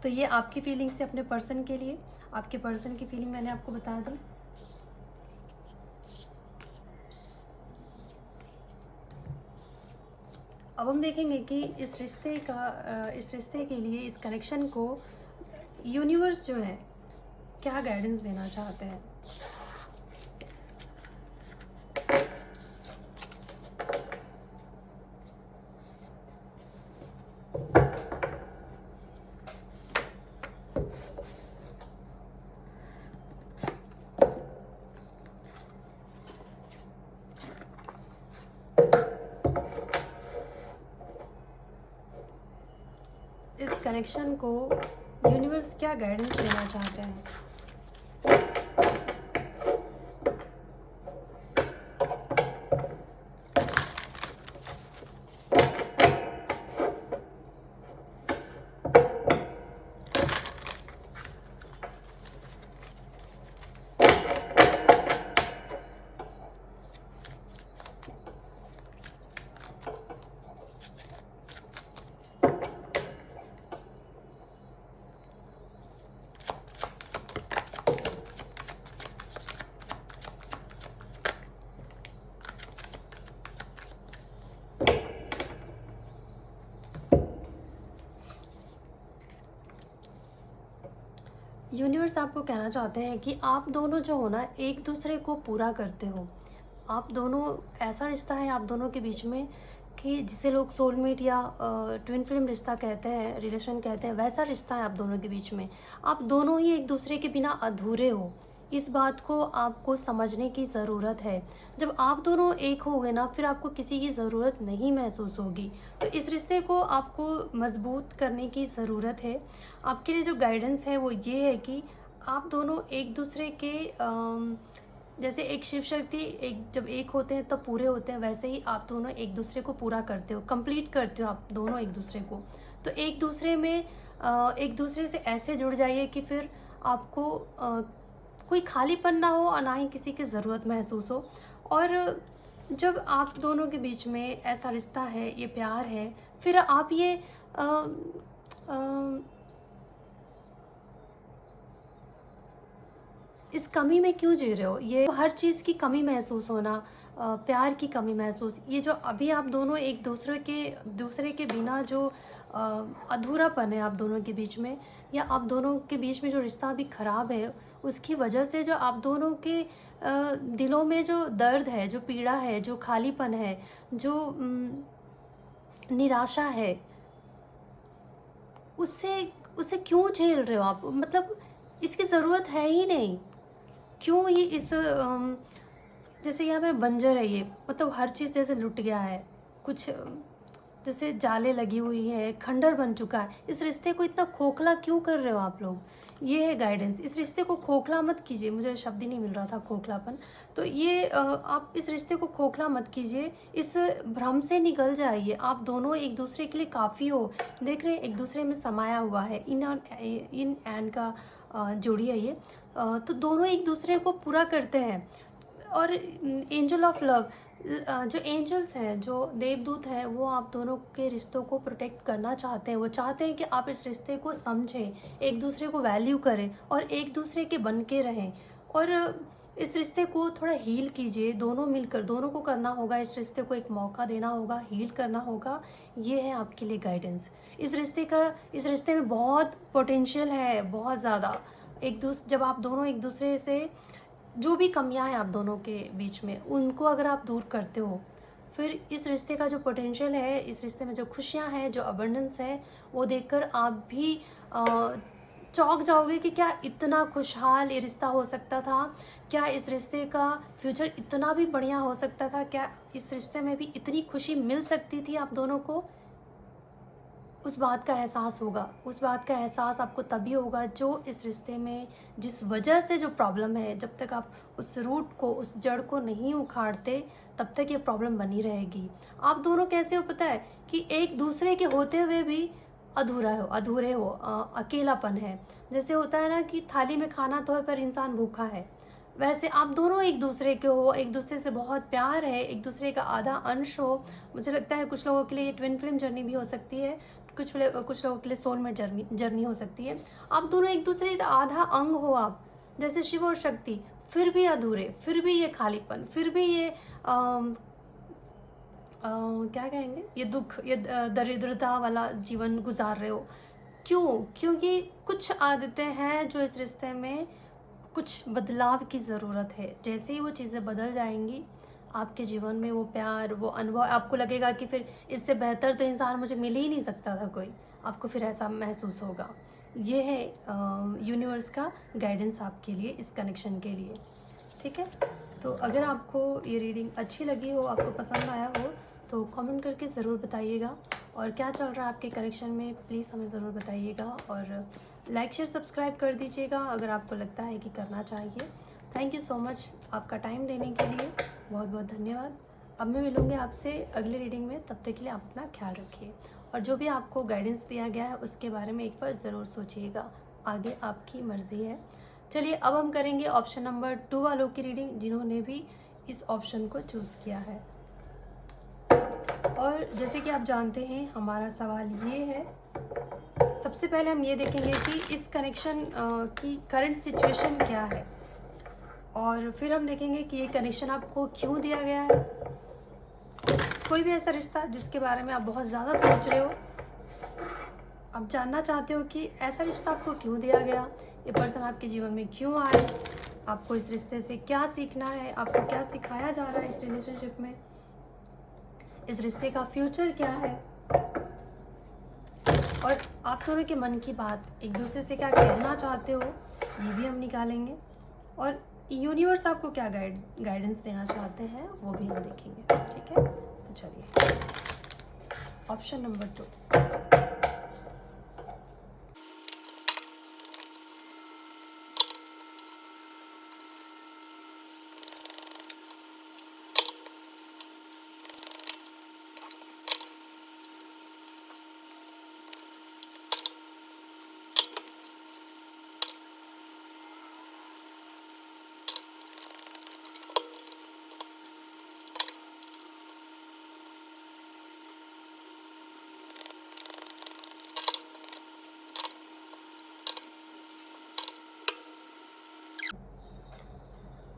तो ये आपकी फीलिंग्स है अपने पर्सन के लिए। आपके पर्सन की फीलिंग मैंने आपको बता दी। अब हम देखेंगे कि इस रिश्ते के लिए, इस कनेक्शन को यूनिवर्स जो है क्या गाइडेंस देना चाहते हैं। इस कनेक्शन को यूनिवर्स क्या गाइडेंस देना चाहते हैं। यूनिवर्स आपको कहना चाहते हैं कि आप दोनों जो हो ना, एक दूसरे को पूरा करते हो। आप दोनों, ऐसा रिश्ता है आप दोनों के बीच में कि जिसे लोग सोलमेट या ट्विन फ्लेम रिश्ता कहते हैं, रिलेशन कहते हैं, वैसा रिश्ता है आप दोनों के बीच में। आप दोनों ही एक दूसरे के बिना अधूरे हो। इस बात को आपको समझने की ज़रूरत है। जब आप दोनों एक हो गए ना, फिर आपको किसी की ज़रूरत नहीं महसूस होगी। तो इस रिश्ते को आपको मजबूत करने की ज़रूरत है। आपके लिए जो गाइडेंस है वो ये है कि आप दोनों एक दूसरे के जैसे एक शिव शक्ति एक जब एक होते हैं तब पूरे होते हैं, वैसे ही आप दोनों एक दूसरे को पूरा करते हो, कंप्लीट करते हो आप दोनों एक दूसरे को। तो एक दूसरे में एक दूसरे से ऐसे जुड़ जाइए कि फिर आपको कोई खालीपन ना हो और ना ही किसी की ज़रूरत महसूस हो। और जब आप दोनों के बीच में ऐसा रिश्ता है, ये प्यार है, फिर आप ये इस कमी में क्यों जी रहे हो। ये हर चीज़ की कमी महसूस होना, प्यार की कमी महसूस, ये जो अभी आप दोनों एक दूसरे के बिना जो अधूरापन है आप दोनों के बीच में, या आप दोनों के बीच में जो रिश्ता अभी ख़राब है, उसकी वजह से जो आप दोनों के दिलों में जो दर्द है, जो पीड़ा है, जो खालीपन है, जो निराशा है, उससे क्यों झेल रहे हो आप। मतलब इसकी ज़रूरत है ही नहीं। क्यों ये जैसे यहाँ पे बंजर है ये, मतलब हर चीज़ जैसे लुट गया है, कुछ जैसे जाले लगी हुई है, खंडर बन चुका है। इस रिश्ते को इतना खोखला क्यों कर रहे हो आप लोग? ये है गाइडेंस। इस रिश्ते को खोखला मत कीजिए, मुझे शब्द ही नहीं मिल रहा था खोखलापन। तो ये आप इस रिश्ते को खोखला मत कीजिए, इस भ्रम से निकल जाइए। आप दोनों एक दूसरे के लिए काफ़ी हो। देख रहे हैं एक दूसरे में समाया हुआ है, इन एंड का जोड़ी है ये। तो दोनों एक दूसरे को पूरा करते हैं। और एंजल ऑफ लव, जो एंजल्स हैं, जो देवदूत हैं, वो आप दोनों के रिश्तों को प्रोटेक्ट करना चाहते हैं। वो चाहते हैं कि आप इस रिश्ते को समझें, एक दूसरे को वैल्यू करें और एक दूसरे के बन के रहें। और इस रिश्ते को थोड़ा हील कीजिए, दोनों मिलकर, दोनों को करना होगा। इस रिश्ते को एक मौका देना होगा, हील करना होगा। ये है आपके लिए गाइडेंस। इस रिश्ते में बहुत पोटेंशियल है, बहुत ज़्यादा। जब आप दोनों एक दूसरे से, जो भी कमियां हैं आप दोनों के बीच में, उनको अगर आप दूर करते हो, फिर इस रिश्ते का जो पोटेंशियल है, इस रिश्ते में जो खुशियां हैं, जो अबंडेंस है, वो देखकर आप भी चौंक जाओगे कि क्या इतना खुशहाल ये रिश्ता हो सकता था? क्या इस रिश्ते का फ्यूचर इतना भी बढ़िया हो सकता था? क्या इस रिश्ते में भी इतनी खुशी मिल सकती थी आप दोनों को? उस बात का एहसास होगा। उस बात का एहसास आपको तभी होगा जो इस रिश्ते में, जिस वजह से जो प्रॉब्लम है, जब तक आप उस रूट को, उस जड़ को नहीं उखाड़ते, तब तक ये प्रॉब्लम बनी रहेगी। आप दोनों कैसे हो पता है? कि एक दूसरे के होते हुए भी अधूरे हो, अकेलापन है। जैसे होता है ना कि थाली में खाना तो है पर इंसान भूखा है, वैसे आप दोनों एक दूसरे के हो, एक दूसरे से बहुत प्यार है, एक दूसरे का आधा अंश हो। मुझे लगता है कुछ लोगों के लिए ये ट्विन फ्लेम जर्नी भी हो सकती है, कुछ लोगों के लिए सोलमेट जर्नी हो सकती है। आप दोनों एक दूसरे का आधा अंग हो आप, जैसे शिव और शक्ति। फिर भी अधूरे, फिर भी ये खालीपन, फिर भी ये क्या कहेंगे, ये दुख, ये दरिद्रता वाला जीवन गुजार रहे हो। क्यों? क्योंकि कुछ आदतें हैं जो इस रिश्ते में कुछ बदलाव की ज़रूरत है। जैसे ही वो चीज़ें बदल जाएंगी, आपके जीवन में वो प्यार, वो अनुभव, आपको लगेगा कि फिर इससे बेहतर तो इंसान मुझे मिल ही नहीं सकता था कोई। आपको फिर ऐसा महसूस होगा। ये है यूनिवर्स का गाइडेंस आपके लिए, इस कनेक्शन के लिए। ठीक है? तो अगर आपको ये रीडिंग अच्छी लगी हो, आपको पसंद आया हो, तो कमेंट करके ज़रूर बताइएगा। और क्या चल रहा है आपके कनेक्शन में, प्लीज़ हमें ज़रूर बताइएगा। और लाइक शेयर सब्सक्राइब कर दीजिएगा अगर आपको लगता है कि करना चाहिए। थैंक यू सो मच आपका टाइम देने के लिए, बहुत बहुत धन्यवाद। अब मैं मिलूँगी आपसे अगली रीडिंग में, तब तक के लिए आप अपना ख्याल रखिए। और जो भी आपको गाइडेंस दिया गया है उसके बारे में एक बार ज़रूर सोचिएगा, आगे आपकी मर्ज़ी है। चलिए अब हम करेंगे ऑप्शन नंबर 2 वालों की रीडिंग, जिन्होंने भी इस ऑप्शन को चूज़ किया है। और जैसे कि आप जानते हैं, हमारा सवाल ये है, सबसे पहले हम ये देखेंगे कि इस कनेक्शन की करंट सिचुएशन क्या है, और फिर हम देखेंगे कि ये कनेक्शन आपको क्यों दिया गया है। कोई भी ऐसा रिश्ता जिसके बारे में आप बहुत ज़्यादा सोच रहे हो, आप जानना चाहते हो कि ऐसा रिश्ता आपको क्यों दिया गया, ये पर्सन आपके जीवन में क्यों आए, आपको इस रिश्ते से क्या सीखना है, आपको क्या सिखाया जा रहा है इस रिलेशनशिप में, इस रिश्ते का फ्यूचर क्या है, और आप दोनों के मन की बात, एक दूसरे से क्या कहना चाहते हो, ये भी हम निकालेंगे। और यूनिवर्स आपको क्या गाइडेंस देना चाहते हैं, वो भी हम देखेंगे। ठीक है? तो चलिए ऑप्शन नंबर 2।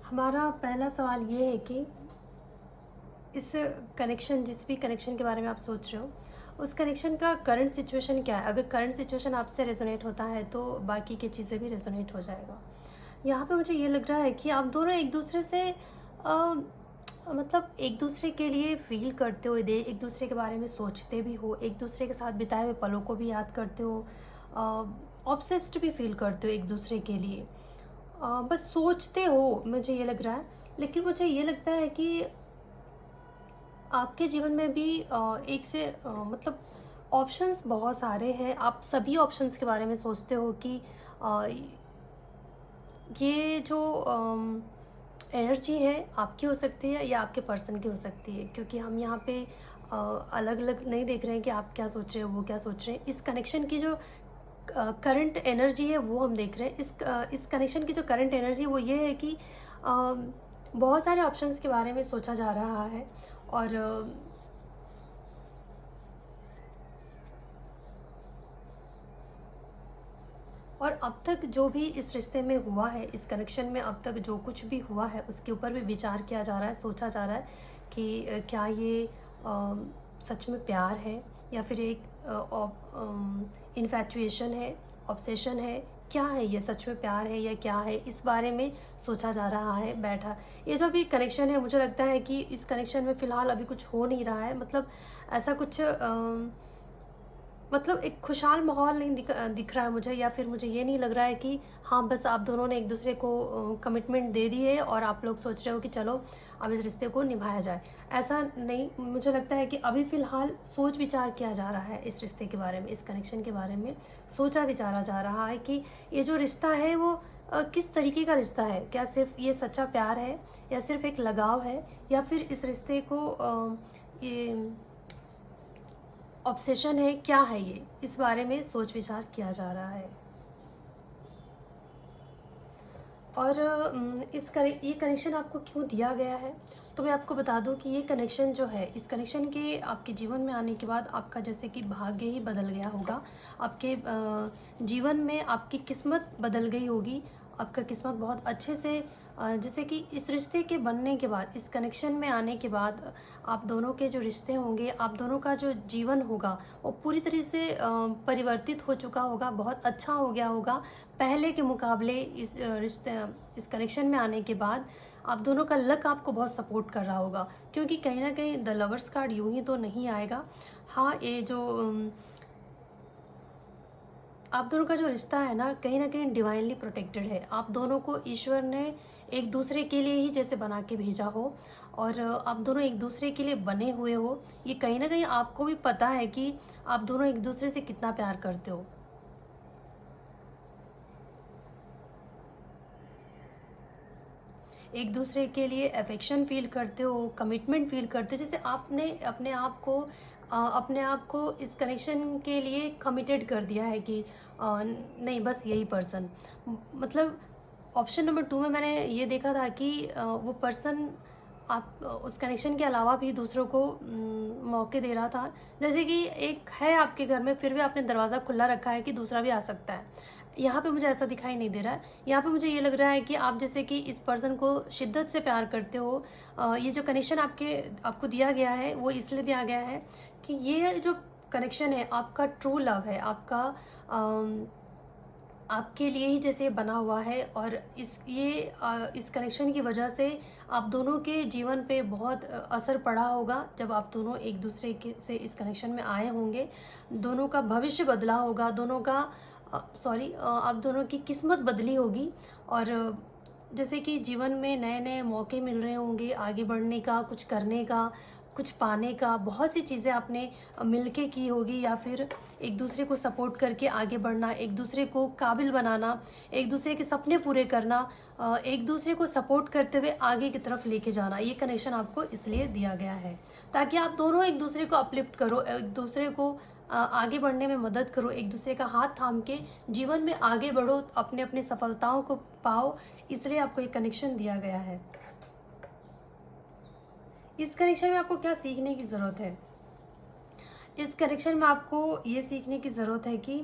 हमारा पहला सवाल ये है कि इस कनेक्शन, जिस भी कनेक्शन के बारे में आप सोच रहे हो, उस कनेक्शन का करंट सिचुएशन क्या है। अगर करंट सिचुएशन आपसे रेजोनेट होता है तो बाकी की चीज़ें भी रेजोनेट हो जाएगा। यहाँ पे मुझे ये लग रहा है कि आप दोनों एक दूसरे से मतलब एक दूसरे के लिए फील करते हो, एक दूसरे के बारे में सोचते भी हो, एक दूसरे के साथ बिताए हुए पलों को भी याद करते हो, ऑब्सेस्ड भी फील करते हो एक दूसरे के लिए। बस सोचते हो, मुझे ये लग रहा है। लेकिन मुझे ये लगता है कि आपके जीवन में भी एक से मतलब ऑप्शंस बहुत सारे हैं। आप सभी ऑप्शंस के बारे में सोचते हो कि अ, ये जो एनर्जी है आपकी हो सकती है या आपके पर्सन की हो सकती है, क्योंकि हम यहाँ पे अलग अलग नहीं देख रहे हैं कि आप क्या सोच रहे हो वो क्या सोच रहे हैं। इस कनेक्शन की जो करंट एनर्जी है वो हम देख रहे हैं। इस कनेक्शन की जो करंट एनर्जी वो ये है कि बहुत सारे ऑप्शंस के बारे में सोचा जा रहा है। और अब तक जो भी इस रिश्ते में हुआ है, इस कनेक्शन में अब तक जो कुछ भी हुआ है उसके ऊपर भी विचार किया जा रहा है, सोचा जा रहा है कि क्या ये सच में प्यार है या फिर एक इन्फैचुएशन है, ऑब्सेशन है, क्या है ये, सच में प्यार है या क्या है, इस बारे में सोचा जा रहा है बैठा। ये जो भी कनेक्शन है मुझे लगता है कि इस कनेक्शन में फ़िलहाल अभी कुछ हो नहीं रहा है। मतलब ऐसा कुछ मतलब एक खुशहाल माहौल नहीं दिख रहा है मुझे, या फिर मुझे ये नहीं लग रहा है कि हाँ बस आप दोनों ने एक दूसरे को कमिटमेंट दे दी है और आप लोग सोच रहे हो कि चलो अब इस रिश्ते को निभाया जाए। ऐसा नहीं, मुझे लगता है कि अभी फ़िलहाल सोच विचार किया जा रहा है इस रिश्ते के बारे में, इस कनेक्शन के बारे में सोचा विचारा जा रहा है कि ये जो रिश्ता है वो किस तरीके का रिश्ता है। क्या सिर्फ ये सच्चा प्यार है या सिर्फ एक लगाव है, या फिर इस रिश्ते को ये ऑब्सेशन है, क्या है ये, इस बारे में सोच विचार किया जा रहा है। और ये कनेक्शन आपको क्यों दिया गया है, तो मैं आपको बता दूं कि ये कनेक्शन जो है, इस कनेक्शन के आपके जीवन में आने के बाद आपका जैसे कि भाग्य ही बदल गया होगा। आपके जीवन में आपकी किस्मत बदल गई होगी। आपका किस्मत बहुत अच्छे से जैसे कि इस रिश्ते के बनने के बाद, इस कनेक्शन में आने के बाद आप दोनों के जो रिश्ते होंगे, आप दोनों का जो जीवन होगा वो पूरी तरह से परिवर्तित हो चुका होगा, बहुत अच्छा हो गया होगा पहले के मुकाबले। इस कनेक्शन में आने के बाद आप दोनों का लक आपको बहुत सपोर्ट कर रहा होगा, क्योंकि कहीं ना कहीं द लवर्स कार्ड यूं ही तो नहीं आएगा। हाँ, ये जो आप दोनों का जो रिश्ता है ना कहीं डिवाइनली प्रोटेक्टेड है। आप दोनों को ईश्वर ने एक दूसरे के लिए ही जैसे बना के भेजा हो, और आप दोनों एक दूसरे के लिए बने हुए हो। ये कहीं ना कहीं आपको भी पता है कि आप दोनों एक दूसरे से कितना प्यार करते हो। एक दूसरे के लिए अफेक्शन फील करते हो, कमिटमेंट फील करते हो। जैसे आपने अपने आप को इस कनेक्शन के लिए कमिटेड कर दिया है कि नहीं बस यही पर्सन। मतलब ऑप्शन नंबर 2 में मैंने ये देखा था कि वो पर्सन आप उस कनेक्शन के अलावा भी दूसरों को मौके दे रहा था। जैसे कि एक है आपके घर में, फिर भी आपने दरवाज़ा खुला रखा है कि दूसरा भी आ सकता है। यहाँ पे मुझे ऐसा दिखाई नहीं दे रहा है। यहाँ पे मुझे ये लग रहा है कि आप जैसे कि इस पर्सन को शिद्दत से प्यार करते हो। ये जो कनेक्शन आपको दिया गया है वो इसलिए दिया गया है कि ये जो कनेक्शन है आपका ट्रू लव है, आपके लिए ही जैसे बना हुआ है। और इस कनेक्शन की वजह से आप दोनों के जीवन पे बहुत असर पड़ा होगा। जब आप दोनों एक दूसरे के से इस कनेक्शन में आए होंगे, दोनों का भविष्य बदला होगा, आप दोनों की किस्मत बदली होगी। और जैसे कि जीवन में नए नए मौके मिल रहे होंगे आगे बढ़ने का, कुछ करने का, कुछ पाने का। बहुत सी चीज़ें आपने मिलके की होगी, या फिर एक दूसरे को सपोर्ट करके आगे बढ़ना, एक दूसरे को काबिल बनाना, एक दूसरे के सपने पूरे करना, एक दूसरे को सपोर्ट करते हुए आगे की तरफ लेके जाना। ये कनेक्शन आपको इसलिए दिया गया है ताकि आप दोनों एक दूसरे को अपलिफ्ट करो, एक दूसरे को आगे बढ़ने में मदद करो, एक दूसरे का हाथ थाम के जीवन में आगे बढ़ो, अपने अपने सफलताओं को पाओ। इसलिए आपको एक कनेक्शन दिया गया है। इस कनेक्शन में आपको क्या सीखने की ज़रूरत है? इस कनेक्शन में आपको ये सीखने की ज़रूरत है कि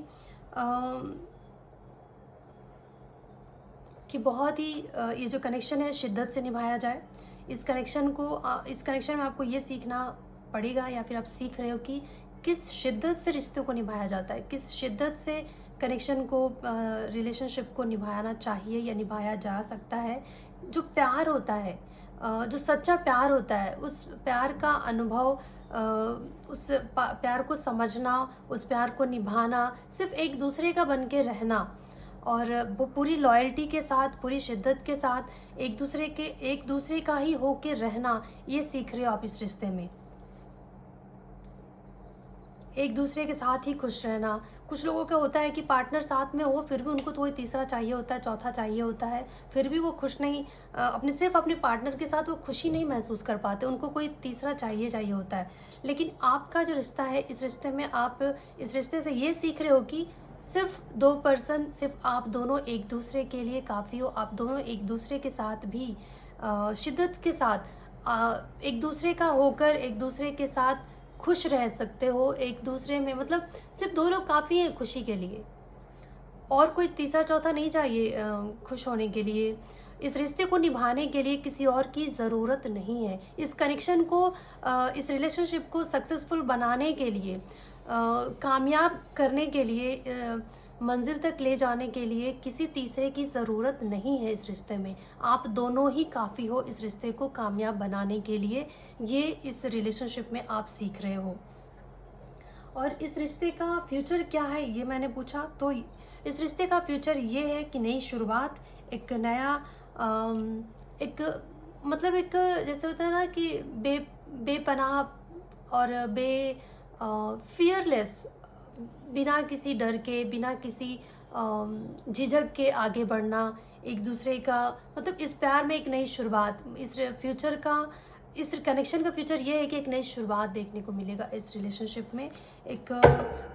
बहुत ही ये जो कनेक्शन है शिद्दत से निभाया जाए। इस कनेक्शन में आपको ये सीखना पड़ेगा, या फिर आप सीख रहे हो कि किस शिद्दत से रिश्तों को निभाया जाता है, किस शिद्दत से कनेक्शन को, रिलेशनशिप को निभाना चाहिए या निभाया जा सकता है। जो प्यार होता है, जो सच्चा प्यार होता है, उस प्यार का अनुभव, उस प्यार को समझना, उस प्यार को निभाना, सिर्फ एक दूसरे का बन के रहना, और वो पूरी लॉयल्टी के साथ, पूरी शिद्दत के साथ एक दूसरे का ही होके रहना, ये सीख रहे हो आप इस रिश्ते में। एक दूसरे के साथ ही खुश रहना। कुछ लोगों का होता है कि पार्टनर साथ में हो फिर भी उनको तो कोई तीसरा चाहिए होता है, चौथा चाहिए होता है, फिर भी वो खुश नहीं, अपने सिर्फ अपने पार्टनर के साथ वो खुशी नहीं महसूस कर पाते, उनको कोई तीसरा चाहिए होता है। लेकिन आपका जो रिश्ता है, इस रिश्ते में आप इस रिश्ते से ये सीख रहे हो कि सिर्फ दो पर्सन, सिर्फ आप दोनों एक दूसरे के लिए काफ़ी हो। आप दोनों एक दूसरे के साथ भी शिद्दत के साथ एक दूसरे का होकर एक दूसरे के साथ खुश रह सकते हो। एक दूसरे में मतलब सिर्फ दो लोग काफ़ी हैं खुशी के लिए, और कोई तीसरा चौथा नहीं चाहिए खुश होने के लिए। इस रिश्ते को निभाने के लिए किसी और की ज़रूरत नहीं है। इस कनेक्शन को इस रिलेशनशिप को सक्सेसफुल बनाने के लिए, कामयाब करने के लिए, मंजिल तक ले जाने के लिए किसी तीसरे की ज़रूरत नहीं है इस रिश्ते में। आप दोनों ही काफ़ी हो इस रिश्ते को कामयाब बनाने के लिए। ये इस रिलेशनशिप में आप सीख रहे हो। और इस रिश्ते का फ्यूचर क्या है ये मैंने पूछा, तो इस रिश्ते का फ्यूचर ये है कि नई शुरुआत, एक नया एक मतलब एक जैसे होता है ना कि बेपनाह और फियरलेस, बिना किसी डर के, बिना किसी झिझक के आगे बढ़ना, एक दूसरे का मतलब इस प्यार में एक नई शुरुआत। इस फ्यूचर का, इस कनेक्शन का फ्यूचर ये है कि एक नई शुरुआत देखने को मिलेगा इस रिलेशनशिप में। एक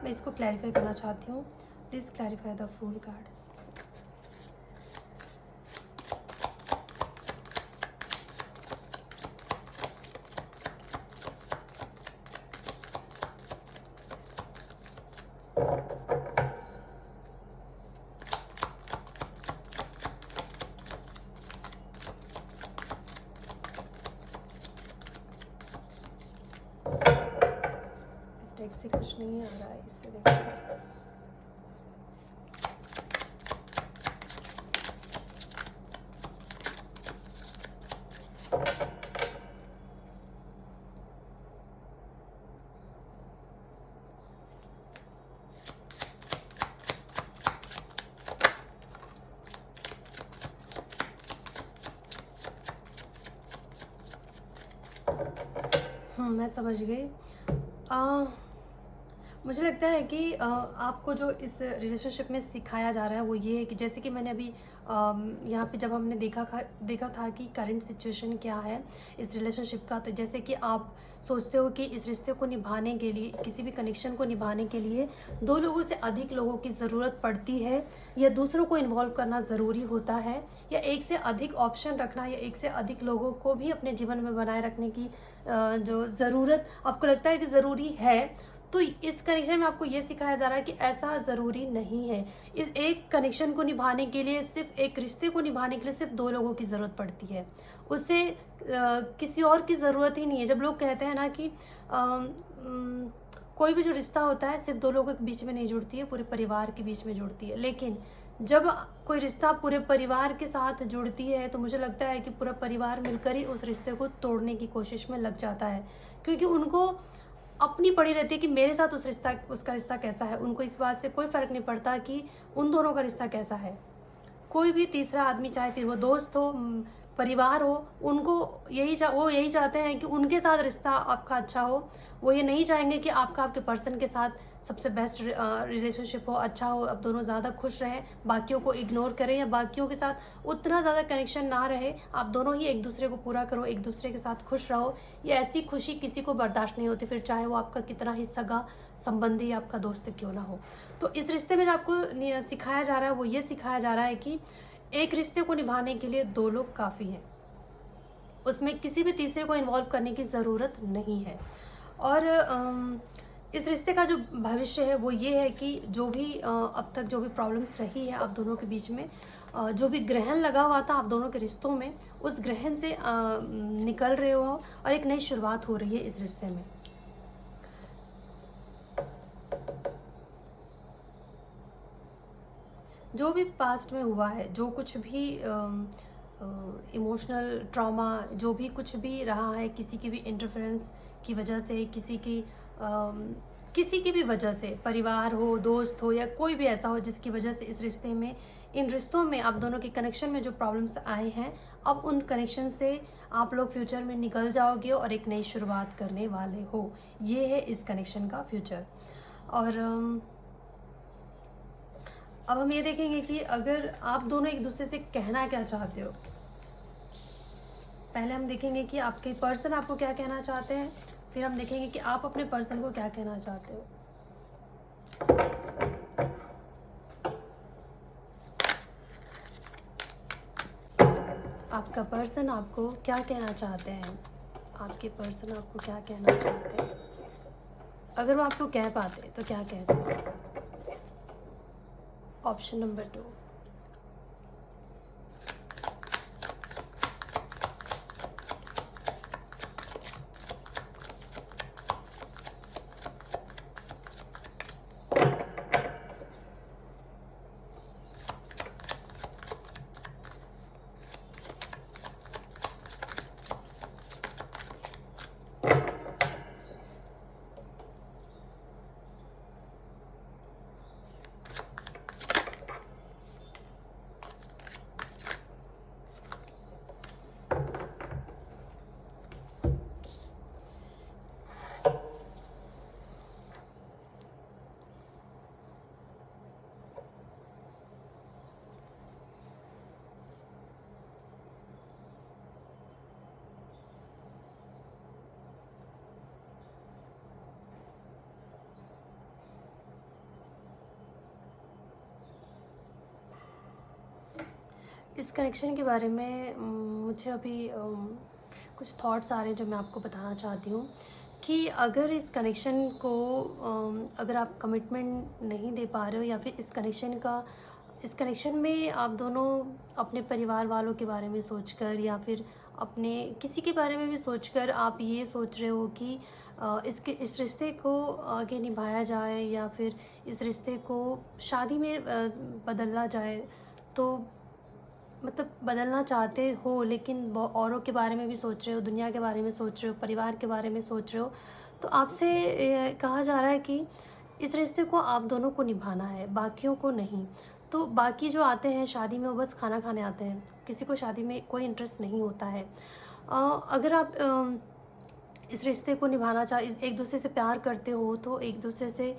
मैं इसको क्लैरिफाई करना चाहती हूँ। Please clarify the full card. Deck से कुछ नहीं आ रहा है, इससे देखते हैं। मैं समझ गई। मुझे लगता है कि आपको जो इस रिलेशनशिप में सिखाया जा रहा है वो ये है कि जैसे कि मैंने अभी यहाँ पे जब हमने देखा था कि करंट सिचुएशन क्या है इस रिलेशनशिप का, तो जैसे कि आप सोचते हो कि इस रिश्ते को निभाने के लिए, किसी भी कनेक्शन को निभाने के लिए दो लोगों से अधिक लोगों की ज़रूरत पड़ती है, या दूसरों को इन्वॉल्व करना ज़रूरी होता है, या एक से अधिक ऑप्शन रखना, या एक से अधिक लोगों को भी अपने जीवन में बनाए रखने की जो ज़रूरत आपको लगता है कि ज़रूरी है। तो इस कनेक्शन में आपको ये सिखाया जा रहा है कि ऐसा ज़रूरी नहीं है। इस एक कनेक्शन को निभाने के लिए, सिर्फ एक रिश्ते को निभाने के लिए सिर्फ दो लोगों की ज़रूरत पड़ती है, उससे किसी और की ज़रूरत ही नहीं है। जब लोग कहते हैं ना कि कोई भी जो रिश्ता होता है सिर्फ दो लोगों के बीच में नहीं जुड़ती है, पूरे परिवार के बीच में जुड़ती है। लेकिन जब कोई रिश्ता पूरे परिवार के साथ जुड़ती है तो मुझे लगता है कि पूरा परिवार मिलकर ही उस रिश्ते को तोड़ने की कोशिश में लग जाता है, क्योंकि उनको अपनी पड़ी रहती है कि मेरे साथ उसका रिश्ता कैसा है। उनको इस बात से कोई फ़र्क नहीं पड़ता कि उन दोनों का रिश्ता कैसा है। कोई भी तीसरा आदमी, चाहे फिर वो दोस्त हो, परिवार हो, उनको वो यही चाहते हैं कि उनके साथ रिश्ता आपका अच्छा हो। वो ये नहीं चाहेंगे कि आपके पर्सन के साथ सबसे बेस्ट रिलेशनशिप हो, अच्छा हो, अब दोनों ज़्यादा खुश रहें, बाकियों को इग्नोर करें या बाकियों के साथ उतना ज़्यादा कनेक्शन ना रहे। आप दोनों ही एक दूसरे को पूरा करो, एक दूसरे के साथ खुश रहो। ये ऐसी खुशी किसी को बर्दाश्त नहीं होती, फिर चाहे वो आपका कितना ही सगा संबंधी, आपका दोस्त क्यों ना हो। तो इस रिश्ते में जो आपको सिखाया जा रहा है वो ये सिखाया जा रहा है कि एक रिश्ते को निभाने के लिए दो लोग काफ़ी हैं, उसमें किसी भी तीसरे को इन्वॉल्व करने की ज़रूरत नहीं है। और इस रिश्ते का जो भविष्य है वो ये है कि जो भी अब तक जो भी प्रॉब्लम्स रही है आप दोनों के बीच में, जो भी ग्रहण लगा हुआ था आप दोनों के रिश्तों में, उस ग्रहण से निकल रहे हो और एक नई शुरुआत हो रही है इस रिश्ते में। जो भी पास्ट में हुआ है, जो कुछ भी इमोशनल ट्रॉमा, जो भी कुछ भी रहा है, किसी की भी इंटरफेरेंस की वजह से, किसी की किसी की भी वजह से, परिवार हो, दोस्त हो या कोई भी ऐसा हो जिसकी वजह से इस रिश्ते में, इन रिश्तों में, आप दोनों के कनेक्शन में जो प्रॉब्लम्स आए हैं, अब उन कनेक्शन से आप लोग फ्यूचर में निकल जाओगे और एक नई शुरुआत करने वाले हो। ये है इस कनेक्शन का फ्यूचर। और अब हम ये देखेंगे कि अगर आप दोनों एक दूसरे से कहना क्या चाहते हो। पहले हम देखेंगे कि आपके पर्सन आपको क्या कहना चाहते हैं, फिर हम देखेंगे कि आप अपने पर्सन को क्या कहना चाहते हो। आपका पर्सन आपको क्या कहना चाहते हैं, आपके पर्सन आपको क्या कहना चाहते हैं। अगर वो आपको कह पाते तो क्या कहते हैं। Option number 2। इस कनेक्शन के बारे में मुझे अभी कुछ थॉट्स आ रहे हैं जो मैं आपको बताना चाहती हूँ कि अगर इस कनेक्शन को अगर आप कमिटमेंट नहीं दे पा रहे हो या फिर इस कनेक्शन में आप दोनों अपने परिवार वालों के बारे में सोचकर या फिर अपने किसी के बारे में भी सोचकर आप ये सोच रहे हो कि इस रिश्ते को आगे निभाया जाए या फिर इस रिश्ते को शादी में बदलना जाए, तो मतलब बदलना चाहते हो लेकिन औरों के बारे में भी सोच रहे हो, दुनिया के बारे में सोच रहे हो, परिवार के बारे में सोच रहे हो। तो आपसे कहा जा रहा है कि इस रिश्ते को आप दोनों को निभाना है, बाकियों को नहीं। तो बाकी जो आते हैं शादी में वो बस खाना खाने आते हैं, किसी को शादी में कोई इंटरेस्ट नहीं होता है। अगर आप इस रिश्ते को निभाना एक दूसरे से प्यार करते हो तो एक दूसरे से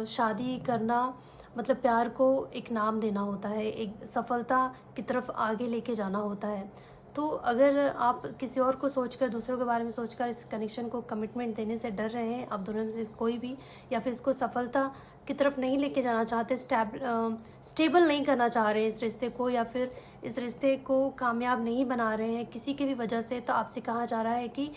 शादी करना मतलब प्यार को एक नाम देना होता है, एक सफलता की तरफ आगे लेके जाना होता है। तो अगर आप किसी और को सोचकर, दूसरों के बारे में सोचकर इस कनेक्शन को कमिटमेंट देने से डर रहे हैं, आप दोनों में से कोई भी, या फिर इसको सफलता की तरफ नहीं लेके जाना चाहते, स्टेबल नहीं करना चाह रहे हैं इस रिश्ते को, या फिर इस रिश्ते को कामयाब नहीं बना रहे हैं किसी की भी वजह से, तो आपसे कहा जा रहा है कि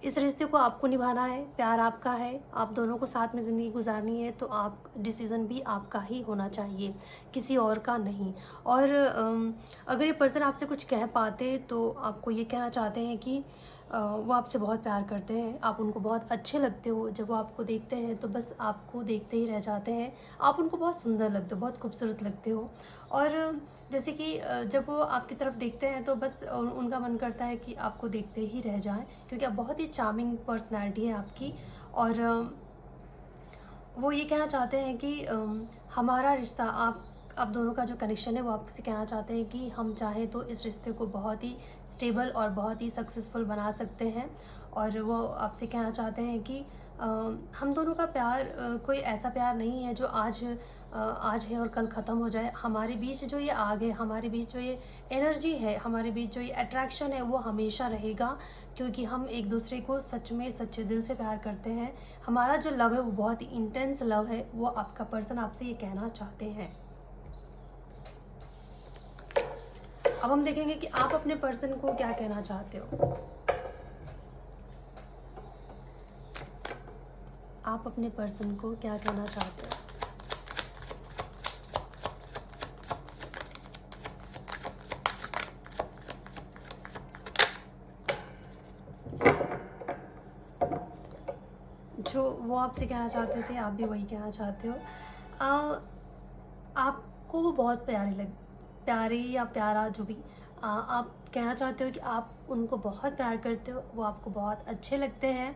इस रिश्ते को आपको निभाना है, प्यार आपका है, आप दोनों को साथ में ज़िंदगी गुजारनी है, तो आप डिसीज़न भी आपका ही होना चाहिए, किसी और का नहीं। और अगर ये पर्सन आपसे कुछ कह पाते तो आपको ये कहना चाहते हैं कि वो आपसे बहुत प्यार करते हैं, आप उनको बहुत अच्छे लगते हो, जब वो आपको देखते हैं तो बस आपको देखते ही रह जाते हैं, आप उनको बहुत सुंदर लगते हो, बहुत खूबसूरत लगते हो। और जैसे कि जब वो आपकी तरफ देखते हैं तो बस उनका मन करता है कि आपको देखते ही रह जाएं, क्योंकि आप बहुत ही चार्मिंग पर्सनैलिटी है आपकी। और वो ये कहना चाहते हैं कि हमारा रिश्ता, आप दोनों का जो कनेक्शन है वो आपसे कहना चाहते हैं कि हम चाहें तो इस रिश्ते को बहुत ही स्टेबल और बहुत ही सक्सेसफुल बना सकते हैं। और वो आपसे कहना चाहते हैं कि हम दोनों का प्यार कोई ऐसा प्यार नहीं है जो आज है और कल ख़त्म हो जाए। हमारे बीच जो ये आग है, हमारे बीच जो ये एनर्जी है, हमारे बीच जो ये अट्रैक्शन है वो हमेशा रहेगा, क्योंकि हम एक दूसरे को सच में सच्चे दिल से प्यार करते हैं। हमारा जो लव है वो बहुत ही इंटेंस लव है, वो आपका पर्सन आपसे ये कहना चाहते हैं। अब हम देखेंगे कि आप अपने पर्सन को क्या कहना चाहते हो। आप अपने पर्सन को क्या कहना चाहते हो। जो वो आपसे कहना चाहते थे आप भी वही कहना चाहते हो। आपको वो बहुत प्यारे या प्यारा जो भी आप कहना चाहते हो कि आप उनको बहुत प्यार करते हो, वो आपको बहुत अच्छे लगते हैं,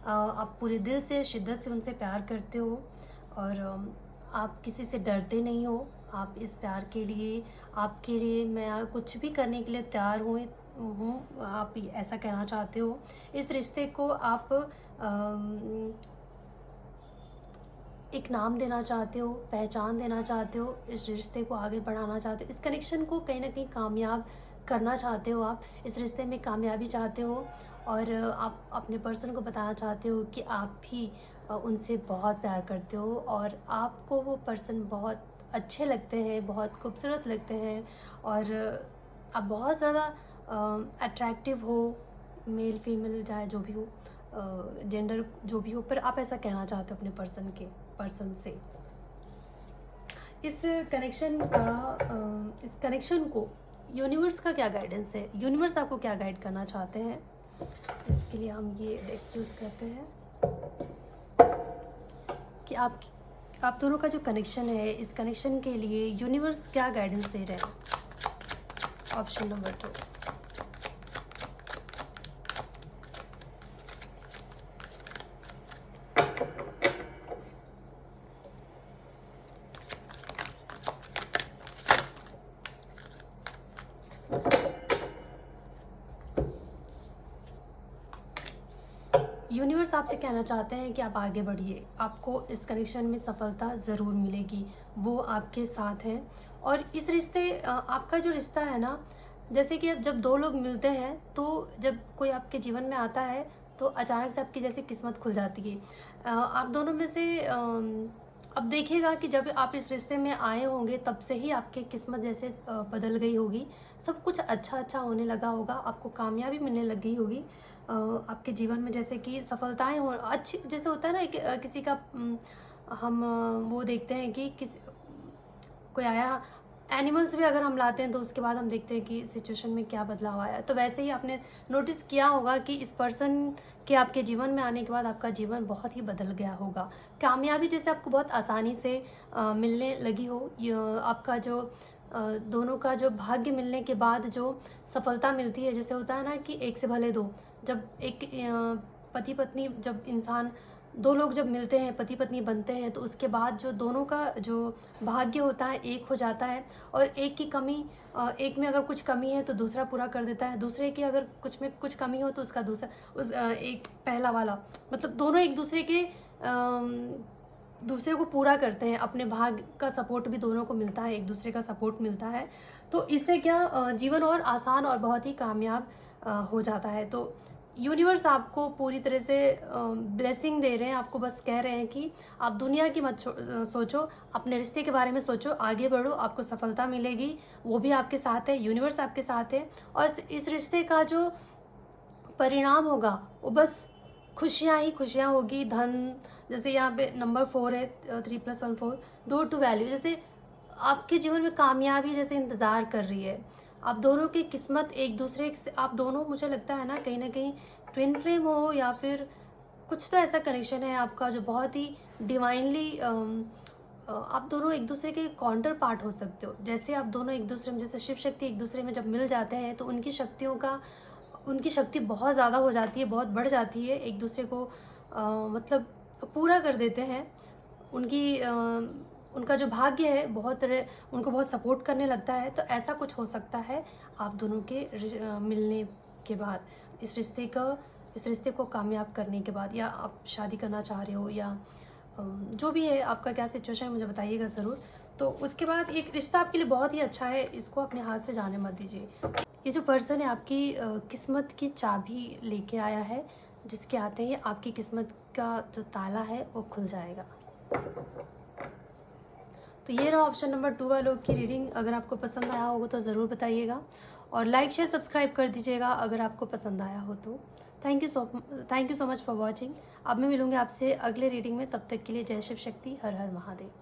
आप पूरे दिल से शिद्दत से उनसे प्यार करते हो, और आप किसी से डरते नहीं हो। आप इस प्यार के लिए, आपके लिए मैं कुछ भी करने के लिए तैयार हूँ, आप ऐसा कहना चाहते हो। इस रिश्ते को आप एक नाम देना चाहते हो, पहचान देना चाहते हो, इस रिश्ते को आगे बढ़ाना चाहते हो, इस कनेक्शन को कहीं न कहीं कामयाब करना चाहते हो आप, इस रिश्ते में कामयाबी चाहते हो, और आप अपने पर्सन को बताना चाहते हो कि आप भी उनसे बहुत प्यार करते हो, और आपको वो पर्सन बहुत अच्छे लगते हैं, बहुत खूबसूरत लगते हैं, और आप बहुत ज़्यादा अट्रैक्टिव हो, मेल फीमेल चाहे जो भी हो, जेंडर जो भी हो, पर आप ऐसा कहना चाहते हो अपने पर्सन से। इस कनेक्शन को यूनिवर्स का क्या गाइडेंस है, यूनिवर्स आपको क्या गाइड करना चाहते हैं, इसके लिए हम ये डेक यूज़ करते हैं कि आप दोनों का जो कनेक्शन है, इस कनेक्शन के लिए यूनिवर्स क्या गाइडेंस दे रहे हैं। Option number 2। यूनिवर्स आपसे कहना चाहते हैं कि आप आगे बढ़िए, आपको इस कनेक्शन में सफलता ज़रूर मिलेगी, वो आपके साथ हैं। और इस रिश्ते आपका जो रिश्ता है ना, जैसे कि अब जब दो लोग मिलते हैं, तो जब कोई आपके जीवन में आता है तो अचानक से आपकी जैसे किस्मत खुल जाती है। आप दोनों में से अब देखिएगा कि जब आप इस रिश्ते में आए होंगे तब से ही आपकी किस्मत जैसे बदल गई होगी, सब कुछ अच्छा अच्छा होने लगा होगा, आपको कामयाबी मिलने लग गई होगी, आपके जीवन में जैसे कि सफलताएं हो अच्छी, जैसे होता है ना कि किसी का हम वो देखते हैं कि कोई आया, एनिमल्स भी अगर हम लाते हैं तो उसके बाद हम देखते हैं कि सिचुएशन में क्या बदलाव आया। तो वैसे ही आपने नोटिस किया होगा कि इस पर्सन के आपके जीवन में आने के बाद आपका जीवन बहुत ही बदल गया होगा, कामयाबी जैसे आपको बहुत आसानी से मिलने लगी हो। आपका जो दोनों का जो भाग्य मिलने के बाद जो सफलता मिलती है, जैसे होता है ना कि एक से भले दो, जब एक पति पत्नी, जब इंसान दो लोग जब मिलते हैं, पति पत्नी बनते हैं, तो उसके बाद जो दोनों का जो भाग्य होता है एक हो जाता है, और एक की कमी, एक में अगर कुछ कमी है तो दूसरा पूरा कर देता है, दूसरे की अगर कुछ में कुछ कमी हो तो उसका दूसरा एक पहला वाला, मतलब दोनों एक दूसरे के दूसरे को पूरा करते हैं, अपने भाग्य का सपोर्ट भी दोनों को मिलता है, एक दूसरे का सपोर्ट मिलता है। तो इससे क्या जीवन और आसान और बहुत ही कामयाब हो जाता है। तो यूनिवर्स आपको पूरी तरह से ब्लेसिंग दे रहे हैं, आपको बस कह रहे हैं कि आप दुनिया की मत सोचो, अपने रिश्ते के बारे में सोचो, आगे बढ़ो, आपको सफलता मिलेगी, वो भी आपके साथ है, यूनिवर्स आपके साथ है, और इस रिश्ते का जो परिणाम होगा वो बस खुशियाँ ही खुशियाँ होगी। धन, जैसे यहाँ पे नंबर 4 है, 3 + 1 4, डोर टू वैल्यू, जैसे आपके जीवन में कामयाबी जैसे इंतज़ार कर रही है। आप दोनों की किस्मत एक दूसरे से, आप दोनों मुझे लगता है ना कहीं ट्विन फ्लेम हो, या फिर कुछ तो ऐसा कनेक्शन है आपका जो बहुत ही डिवाइनली, आप दोनों एक दूसरे के काउंटर पार्ट हो सकते हो। जैसे आप दोनों एक दूसरे में, जैसे शिव शक्ति एक दूसरे में जब मिल जाते हैं तो उनकी शक्ति बहुत ज़्यादा हो जाती है, बहुत बढ़ जाती है, एक दूसरे को मतलब पूरा कर देते हैं। उनका जो भाग्य है बहुत उनको बहुत सपोर्ट करने लगता है। तो ऐसा कुछ हो सकता है आप दोनों के मिलने के बाद, इस रिश्ते को कामयाब करने के बाद, या आप शादी करना चाह रहे हो, या जो भी है आपका क्या सिचुएशन है मुझे बताइएगा ज़रूर। तो उसके बाद एक रिश्ता आपके लिए बहुत ही अच्छा है, इसको अपने हाथ से जाने मत दीजिए। ये जो पर्सन है आपकी किस्मत की चाबी लेके आया है, जिसके आते ही आपकी किस्मत का जो ताला है वो खुल जाएगा। तो ये रहा ऑप्शन नंबर 2 वालों की रीडिंग। अगर आपको पसंद आया होगा तो ज़रूर बताइएगा, और लाइक शेयर सब्सक्राइब कर दीजिएगा अगर आपको पसंद आया हो तो। Thank you so much for watching. अब मैं मिलूँगी आपसे अगले रीडिंग में, तब तक के लिए जय शिव शक्ति, हर हर महादेव।